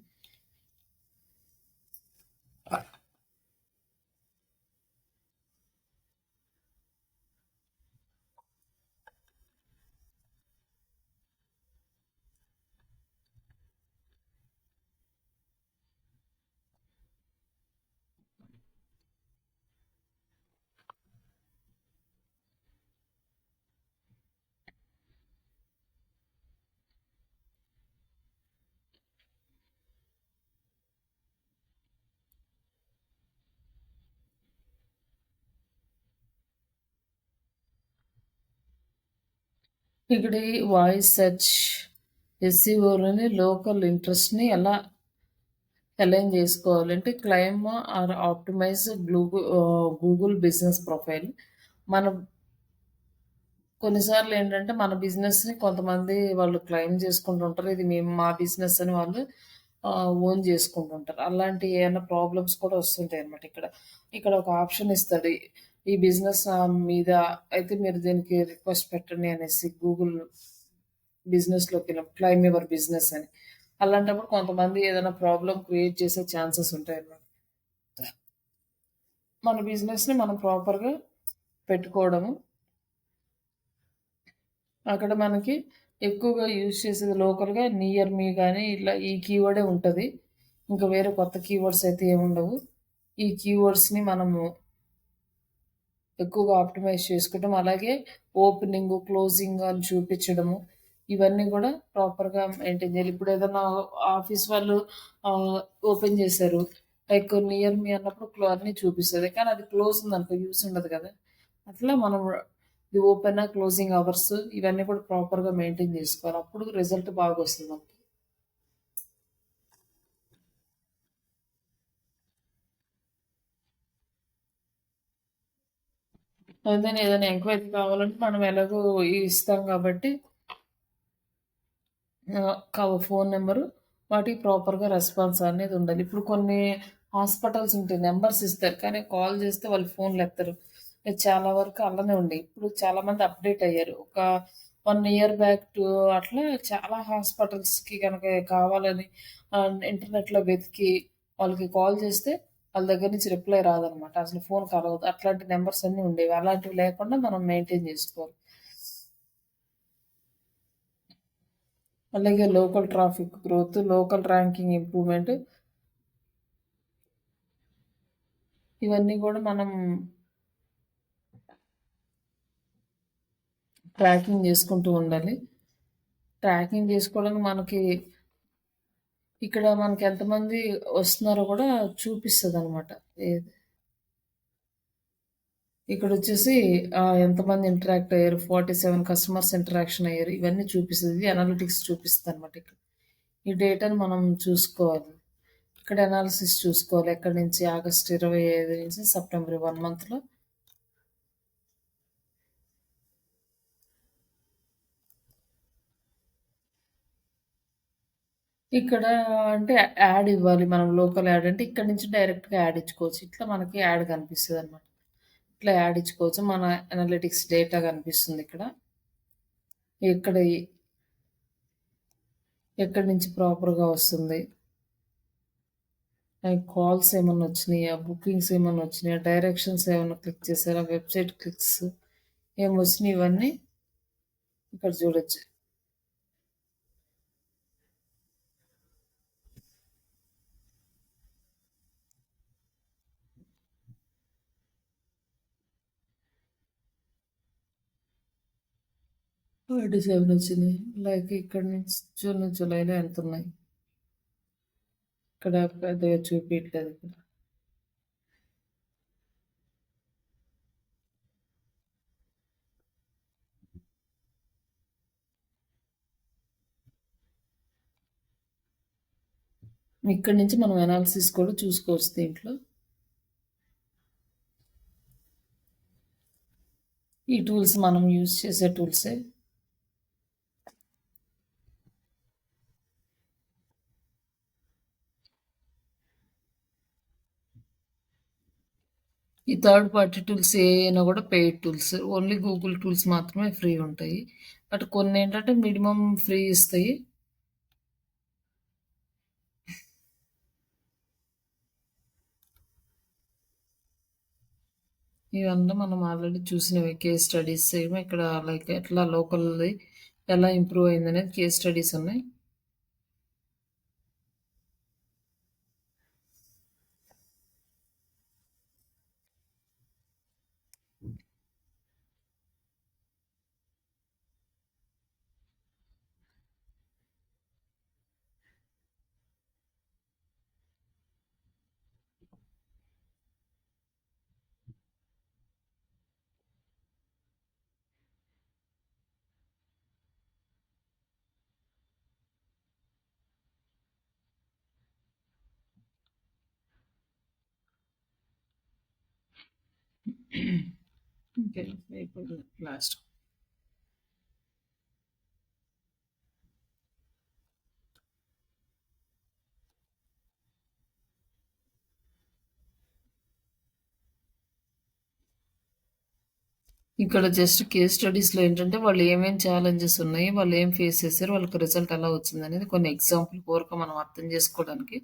ఇక్కడ ఈ వాయిస్ సెర్చ్ ఎస్సీఓలోని లోకల్ ఇంట్రెస్ట్‌ని ఎలా అలైన్ చేసుకోవాలంటే claim are optimise Google business profile. మనం కొన్నిసార్లు ఏంటంటే మన బిజినెస్‌ని కొంతమంది వాళ్ళు క్లెయిమ్ చేసుకుంటుంటారు. ఇది మా బిజినెస్ అని వాళ్ళు ఓన్ చేసుకుంటుంటారు. అలాంటి ఏమైనా ప్రాబ్లమ్స్ కూడా వస్తుంటాయన్నమాట ఇక్కడ. ఇక్కడ ఒక ఆప్షన్ ఇస్తాడు. ఈ బిజినెస్ మీద అయితే మీరు దీనికి రిక్వెస్ట్ పెట్టండి అనేసి గూగుల్ బిజినెస్‌లోకెళ్ళాం. క్లెయిమ్ యువర్ బిజినెస్ అని. అలాంటప్పుడు కొంతమంది ఏదైనా ప్రాబ్లమ్ క్రియేట్ చేసే ఛాన్సెస్ ఉంటాయన్నమాట. మన బిజినెస్‌ని మనం ప్రాపర్‌గా పెట్టుకోవడము. అక్కడ మనకి ఎక్కువగా యూజ్ చేసేది లోకల్‌గా నియర్ మీ గాని ఇట్లా ఈ కీవర్డే ఉంటది. ఇంకా వేరే కొత్త కీవర్డ్స్ అయితే ఏముండవు. ఈ కీవర్డ్స్‌ని మనము ఎక్కువగా ఆప్టిమైజ్ చేసుకుంటాం. అలాగే ఓపెనింగ్, క్లోజింగ్ అని చూపించడము. ఇవన్నీ కూడా ప్రాపర్‌గా మెయింటైన్ చేయాలి. ఇప్పుడు ఏదైనా ఆఫీస్ వాళ్ళు ఆహ్, ఓపెన్ చేశారు. లైక్ నియర్ మీ అన్నప్పుడు అన్నీ చూపిస్తది. కానీ అది క్లోజ్ ఉందనుకో యూజ్ ఉండదు కదా! అట్లా మనం ఇది ఓపెనా, క్లోజింగ్ అవర్స్ ఇవన్నీ కూడా ప్రాపర్‌గా మెయింటైన్ చేసుకోవాలి. అప్పుడు రిజల్ట్ బాగొస్తది మనకి. ఏదైనా ఎంక్వైరీ కావాలంటే మనం ఎలాగో ఇస్తాం కాబట్టి ఫోను నంబరు, వాటికి ప్రాపర్‌గా రెస్పాన్స్ అనేది ఉండాలి. ఇప్పుడు కొన్ని హాస్పిటల్స్ ఉంటాయి. నంబర్స్ ఇస్తారు. కానీ కాల్ చేస్తే వాళ్ళు ఫోన్‌లెత్తరు. చాలా వరకు అలానే ఉండే. ఇప్పుడు చాలామంది అప్‌డేట్ అయ్యారు. ఒక 1 ఇయర్ బ్యాక్ టు అట్లా చాలా హాస్పిటల్స్‌కి గనక కావాలని ఇంటర్నెట్‌లో వెతికి వాళ్ళకి కాల్ చేస్తే వాళ్ళ దగ్గర నుంచి రిప్లై రాదనమాట. అసలు ఫోన్ కలవదు. అట్లాంటి నంబర్స్ అన్నీ ఉండేవి. అలాంటివి లేకుండా మనం మెయింటైన్ జేసుకోవాలి. అలాగే local traffic growth, local ranking improvement ఇవన్నీ గూడా మనం ట్రాకింగ్ జేసుకుంటూ ఉండాలి. ట్రాకింగ్ జేసుకోవడానికి మనకి ఇక్కడ మనకి ఎంతమంది వస్తున్నారో గూడా చూపిస్తదనమాట. ఏది ఇక్కడొచ్చేసి ఎంతమంది ఇంటరాక్ట్ అయ్యారు, 47 కస్టమర్స్ ఇంటరాక్షన్ అయ్యారు. ఇవన్నీ చూపిస్తది. ఇది అనలిటిక్స్ చూపిస్తదనమాట ఇక్కడ. ఈ డేటాను మనం చూసుకోవాలి. ఇక్కడ అనాలిసిస్ చూసుకోవాలి. ఎక్కడి నుంచి ఆగస్ట్ 25 నుంచి సెప్టెంబర్ 1 మంత్‌లో ఇక్కడ అంటే యాడ్ ఇవ్వాలి. మనం లోకల్ యాడ్ అంటే ఇక్కడి నుంచి డైరెక్ట్‌గా యాడ్ ఇచ్చుకోవచ్చు. ఇట్లా మనకి యాడ్ కనిపిస్తదనమాట. ఇట్లా యాడ్ ఇచ్చుకోవచ్చు. మన అనలిటిక్స్ డేటా కనిపిస్తుందిక్కడ. ఎక్కడ ఎక్కడి నుంచి ప్రాపర్‌గా వస్తుంది. కాల్స్ ఏమన్నా వచ్చినాయా? బుకింగ్స్ ఏమన్నా వచ్చినాయా? డైరెక్షన్స్ ఏమన్నా క్లిక్ చేసారా? వెబ్‌సైట్ క్లిక్స్ ఏమొచ్చినాయి ఇవన్నీ ఇక్కడ చూడొచ్చు. వాటి 7 వచ్చినాయి. లైక్ ఇక్కడ నుంచి జూన్, జూలైలో ఎంతున్నాయి? ఇక్కడ పెద్దగా చూపియట్లేదు ఇక్కడ. ఇక్కడి నుంచి మనం అనాలిసిస్ కూడా చూసుకోవచ్చు దీంట్లో. ఈ టూల్స్ మనం యూజ్ చేసే టూల్సే. ఈ థర్డ్ పార్టీ టూల్స్ ఏ అయినా కూడా paid tools. Only Google tools మాత్రమే ఫ్రీ ఉంటాయి. బట్ కొన్నేంటంటే మినిమమ్ ఫ్రీ ఇస్తాయి. ఇవన్నీ మనం ఆల్రెడీ చూసినవి కేస్ స్టడీస్. ఏమో ఇక్కడ లైక్ ఎట్లా లోకల్‌ది ఎలా ఇంప్రూవ్ అయిందనేది కేస్ స్టడీస్ ఉన్నాయి. ఓకే. అయిపోయింది లాస్ట్. ఇక్కడ జస్ట్ కేస్ స్టడీస్‌లో ఏంటంటే వాళ్ళు ఏమేం ఛాలెంజెస్ ఉన్నాయి, వాళ్ళు ఏం ఫేస్ చేసారు, వాళ్ళకి రిజల్ట్ ఎలా వచ్చిందనేది కొన్ని ఎగ్జాంపుల్ పూర్వక మనం అర్థం చేసుకోవడానికి.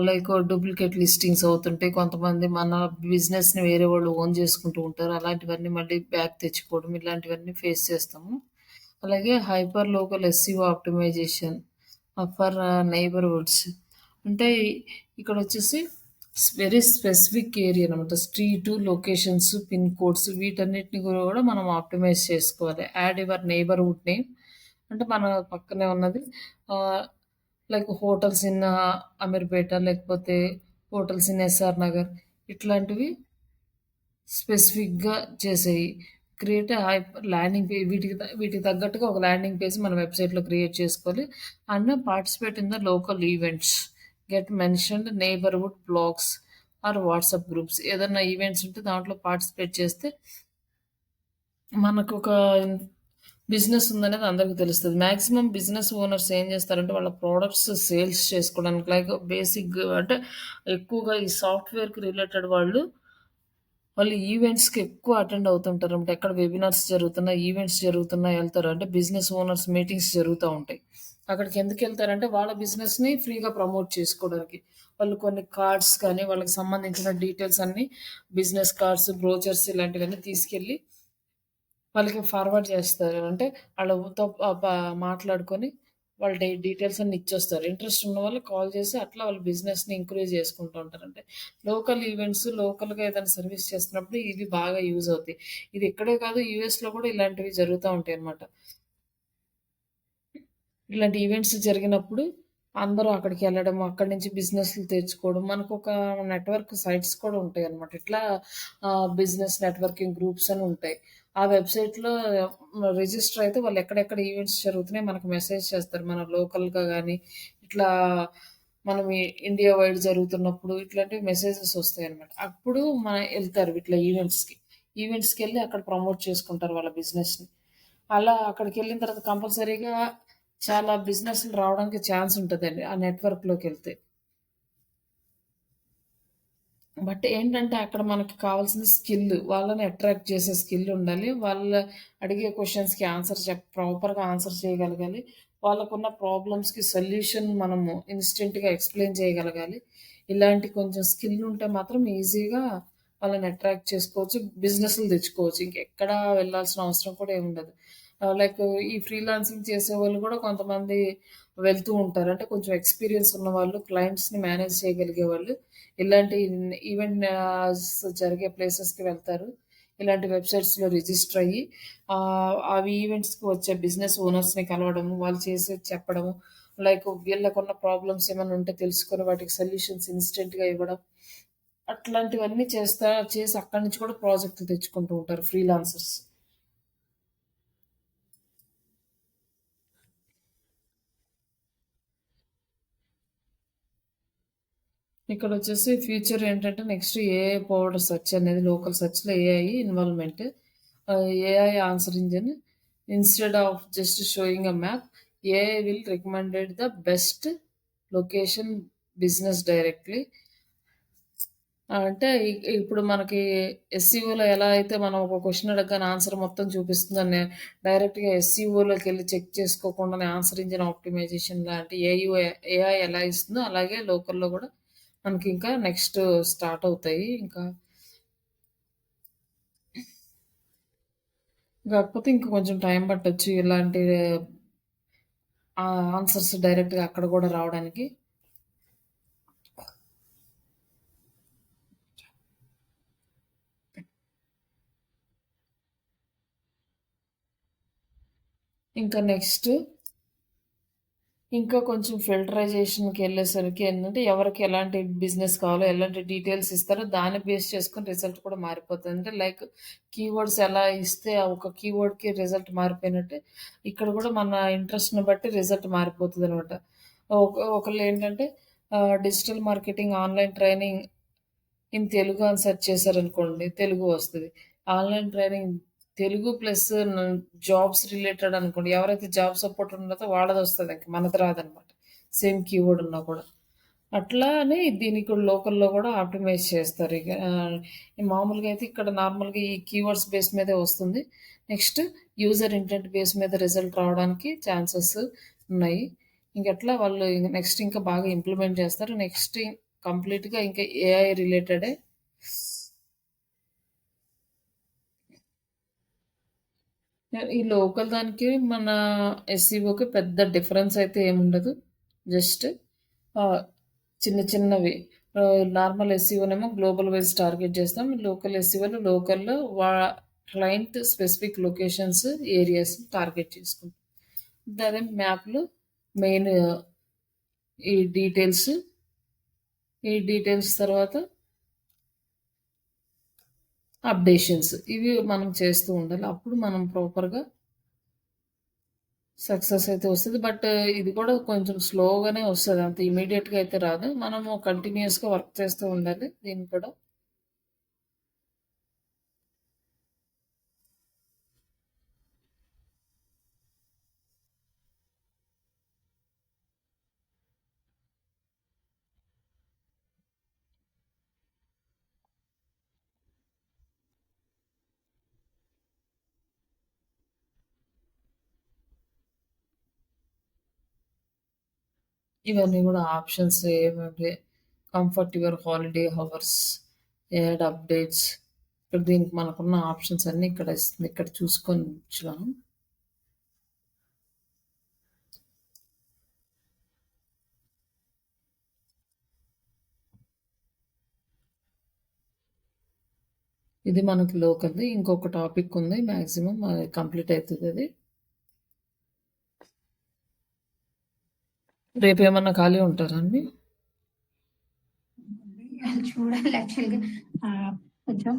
లైక్ డూప్లికేట్ లిస్టింగ్స్ అవుతుంటాయి. కొంతమంది మన బిజినెస్‌ని వేరే వాళ్ళు ఓన్ చేసుకుంటూ ఉంటారు. అలాంటివన్నీ మళ్ళీ బ్యాక్ తెచ్చుకోవడం ఇలాంటివన్నీ ఫేస్ చేస్తాము. అలాగే hyper local SEO optimisation for neighbourhoods అంటే ఇక్కడొచ్చేసి వెరీ స్పెసిఫిక్ ఏరియా అనమాట. స్ట్రీటు, లొకేషన్స్, పిన్ కోడ్స్ వీటన్నిటిని కూడా మనం ఆప్టిమైజ్ చేసుకోవాలి. యాడ్ యువర్ నైబర్‌హుడ్ నేమ్ అంటే మన పక్కనే ఉన్నది. ఆహ్, లైక్ హోటల్స్ ఇన్ అమీర్పేట లేకపోతే హోటల్స్ ఇన్ ఎస్ఆర్ నగర్ ఇట్లాంటివి స్పెసిఫిక్‌గా చేసేయి. క్రియేట్ ల్యాండింగ్ వీటికి తగ్గట్టుగా ఒక ల్యాండింగ్ పేజ్ మన వెబ్‌సైట్‌లో క్రియేట్ చేసుకోవాలి. And participate in the local events. Get mentioned neighbourhood blogs or WhatsApp groups. ఏదన్నా ఈవెంట్స్ ఉంటే దాంట్లో పార్టిసిపేట్ చేస్తే మనకొక బిజినెస్ ఉందనేది అందరికి తెలుస్తది. మాక్సిమం బిజినెస్ ఓనర్స్ ఏం చేస్తారంటే వాళ్ళ ప్రొడక్ట్స్ సేల్స్ చేసుకోవడానికి లైక్ బేసిక్ అంటే ఎక్కువగా ఈ సాఫ్ట్‌వేర్‌కి రిలేటెడ్ వాళ్ళు వాళ్ళు ఈవెంట్స్‌కి ఎక్కువ అటెండ్ అవుతుంటారనమాట. ఎక్కడ వెబినార్స్ జరుగుతున్నా, ఈవెంట్స్ జరుగుతున్నా ఎళ్తారు. అంటే బిజినెస్ ఓనర్స్ మీటింగ్స్ జరుగుతా ఉంటాయి. అక్కడికి ఎందుకెళ్తారంటే వాళ్ళ బిజినెస్‌ని ఫ్రీగా ప్రమోట్ చేసుకోవడానికి. వాళ్ళు కొన్ని కార్డ్స్ కానీ, వాళ్ళకి సంబంధించిన డీటెయిల్స్ అన్నీ బిజినెస్ కార్డ్స్, బ్రోచర్స్ ఇలాంటివన్నీ తీసుకెళ్ళి వాళ్ళకి ఫార్వర్డ్ చేస్తారు. అంటే ఆళ్ళతో మాట్లాడుకొని వాళ్ళ డీటెయిల్స్ అన్నీ ఇచ్చొస్తారు. ఇంట్రెస్ట్ ఉన్న వాళ్ళు కాల్ చేసి అట్లా వాళ్ళ బిజినెస్‌ని ఎంకరేజ్ చేసుకుంటూ ఉంటారు. అంటే లోకల్ ఈవెంట్స్ లోకల్‌గా ఏదైనా సర్వీస్ చేస్తున్నప్పుడు ఇవి బాగా యూజ్ అవుతాయి. ఇది ఇక్కడే కాదు యూఎస్‌లో కూడా ఇలాంటివి జరుగుతా ఉంటాయన్నమాట. ఇలాంటి ఈవెంట్స్ జరిగినప్పుడు అందరూ అక్కడికెళ్ళడం, అక్కడి నుంచి బిజినెస్‌లు తెచ్చుకోవడం. మనకొక నెట్వర్క్ సైట్స్ కూడా ఉంటాయన్నమాట. ఇట్లా బిజినెస్ నెట్వర్కింగ్ గ్రూప్స్ అని ఉంటాయి. ఆ వెబ్‌సైట్‌లో రిజిస్టర్ అయితే వాళ్ళు ఎక్కడెక్కడ ఈవెంట్స్ జరుగుతున్నాయి మనకు మెసేజ్ చేస్తారు. మన లోకల్‌గా గాని, ఇట్లా మనం ఇండియా వైడ్ జరుగుతున్నప్పుడు ఇట్లాంటివి మెసేజెస్ వస్తాయన్నమాట. అప్పుడు ఎళ్తారు ఇట్లా ఈవెంట్స్‌కి. ఈవెంట్స్‌కెళ్ళి అక్కడ ప్రమోట్ చేసుకుంటారు వాళ్ళ బిజినెస్‌ని. అలా అక్కడికెళ్ళిన తర్వాత కంపల్సరీగా చాలా బిజినెస్‌లు రావడానికి ఛాన్స్ ఉంటదండి. ఆ నెట్‌వర్క్‌లోకెళ్తే. బట్ ఏంటంటే అక్కడ మనకి కావాల్సింది స్కిల్. వాళ్ళని అట్రాక్ట్ చేసే స్కిల్ ఉండాలి. వాళ్ళ అడిగే క్వెషన్స్‌కి ప్రాపర్‌గా ఆన్సర్ చేయగలగాలి. వాళ్ళకున్న ప్రాబ్లమ్స్‌కి సొల్యూషన్ మనము ఇన్‌స్టంట్‌గా ఎక్స్‌ప్లెయిన్ చేయగలగాలి. ఇలాంటి కొంచెం స్కిల్ ఉంటే మాత్రం ఈజీగా వాళ్ళని అట్రాక్ట్ చేసుకోవచ్చు. బిజినెస్‌లు తెచ్చుకోవచ్చు. ఇంకెక్కడ వెళ్ళాల్సిన అవసరం కూడా ఏముండదు. లైక్ ఈ ఫ్రీలాన్సింగ్ చేసేవాళ్ళు కూడా కొంతమంది వెళ్తూ ఉంటారు. అంటే కొంచెం ఎక్స్‌పీరియన్స్ ఉన్నవాళ్ళు, క్లయింట్స్‌ని మేనేజ్ చేయగలిగేవాళ్ళు ఇలాంటి జరిగే ప్లేసెస్‌కి వెళ్తారు. ఇలాంటి వెబ్‌సైట్స్‌లో రిజిస్టర్ అయ్యి అవి ఈవెంట్స్‌కి వచ్చే బిజినెస్ ఓనర్స్‌ని కలవడము, వాళ్ళు చేసేది చెప్పడము, లైక్ వీళ్ళకున్న ప్రాబ్లమ్స్ ఏమైనా ఉంటే తెలుసుకొని వాటికి సొల్యూషన్స్ ఇన్‌స్టంట్‌గా ఇవ్వడం. అట్లాంటివన్నీ చేసి అక్కడి నుంచి కూడా ప్రాజెక్ట్‌లు తెచ్చుకుంటూ ఉంటారు ఫ్రీలాన్సర్స్. ఇక్కడొచ్చేసి ఫ్యూచర్ ఏంటంటే నెక్స్ట్ ఏఐ పవర్డ్ సెర్చ్ అనేది లోకల్ సెర్చ్‌లో AI involvement. AI answer engine instead of just showing a map, AI will recommended the best location business directly. అంటే ఇప్పుడు మనకి ఎస్‌సీఓలో ఎలా అయితే మనం ఒక క్వెషన్ అడగగానే ఆన్సర్ మొత్తం చూపిస్తుందని డైరెక్ట్‌గా ఎస్‌సీఓలోకెళ్ళి చెక్ చేసుకోకుండానే ఆన్సర్ ఇంజిన్ ఆప్టిమైజేషన్ లాంటి ఏఐ ఎలా ఇస్తుందో అలాగే లోకల్‌లో గూడా మనకింకా నెక్స్ట్ స్టార్ట్ అవుతాయి. ఇంకా కాకపోతే ఇంక కొంచెం టైం పట్టొచ్చు ఇలాంటి ఆన్సర్స్ డైరెక్ట్‌గా అక్కడ గూడా రావడానికి. ఇంకా నెక్స్ట్ ఇంకా కొంచెం ఫిల్టరైజేషన్‌కెళ్ళేసరికి ఏంటంటే, ఎవరికి ఎలాంటి బిజినెస్ కావాలో, ఎలాంటి డీటెయిల్స్ ఇస్తారో దాన్ని బేస్ చేసుకొని రిజల్ట్ కూడా మారిపోతది. అంటే లైక్ కీవర్డ్స్ ఎలా ఇస్తే ఆ ఒక కీవర్డ్‌కి రిజల్ట్ మారిపోయినట్టే, ఇక్కడ కూడా మన ఇంట్రెస్ట్‌ని బట్టి రిజల్ట్ మారిపోతదనమాట. ఒకళ్ళేంటంటే digital marketing online training in Telugu అని సెర్చ్ చేశారనుకోండి తెలుగు వస్తది. Online training Telugu plus jobs related అనుకోండి. ఎవరైతే జాబ్ సపోర్ట్ ఉన్నదో వాళ్ళదొస్తది. ఇంక మనది రాదనమాట. సేమ్ కీవర్డ్ ఉన్నా కూడా. అట్లా అని దీనికి కూడా లోకల్‌లో కూడా ఆప్టిమైజ్ చేస్తారు. ఇక మామూలుగా అయితే ఇక్కడ నార్మల్‌గా ఈ కీవర్డ్స్ బేస్ మీదే వస్తుంది. నెక్స్ట్ యూజర్ ఇంటెంట్ బేస్ మీద రిజల్ట్ రావడానికి ఛాన్సెస్ ఉన్నాయి. ఇంకట్లా వాళ్ళు నెక్స్ట్ ఇంకా బాగా ఇంప్లిమెంట్ చేస్తారు. నెక్స్ట్ కంప్లీట్‌గా ఇంకా ఏఐ రిలేటెడే. ఈ లోకల్ దానికి మన ఎస్‌సీఓకి పెద్ద డిఫరెన్స్ అయితే ఏముండదు. జస్ట్ ఆహ్, చిన్న చిన్నవి. నార్మల్ ఎస్‌సీఓనేమో గ్లోబల్ వైస్ టార్గెట్ చేస్తాం. లోకల్ ఎస్‌సీఓలో లోకల్‌లో client specific locations, areas target చేసుకుంటాం. అదే మ్యాప్‌లో మెయిన్ ఈ డీటెయిల్స్, ఈ డీటెయిల్స్ తర్వాత అప్డేషన్స్ ఇవి మనం చేస్తూ ఉండాలి. అప్పుడు మనం ప్రాపర్‌గా సక్సెస్ అయితే వస్తది. బట్ ఇది కూడా కొంచెం స్లోగానే వస్తది. అంత ఇమ్మీడియేట్‌గా అయితే రాదు. మనము కంటిన్యూయస్‌గా వర్క్ చేస్తూ ఉండాలి దీన్ని కూడా. ఇవన్నీ కూడా ఆప్షన్స్ ఏమంటే comfort your holiday hours, add updates. ఇక్కడ దీనికి మనకున్న ఆప్షన్స్ అన్నీ ఇక్కడ ఇస్తుంది. ఇక్కడ చూసుకోవచ్చు. ఇది మనకి లోకల్ది. ఇంకొక టాపిక్ ఉంది. మ్యాక్సిమం కంప్లీట్ అవుతుంది అది. రేపు ఏమన్నా ఖాళీ ఉంటారా అండి? చూడాలి యాక్చువల్‌గా కొంచెం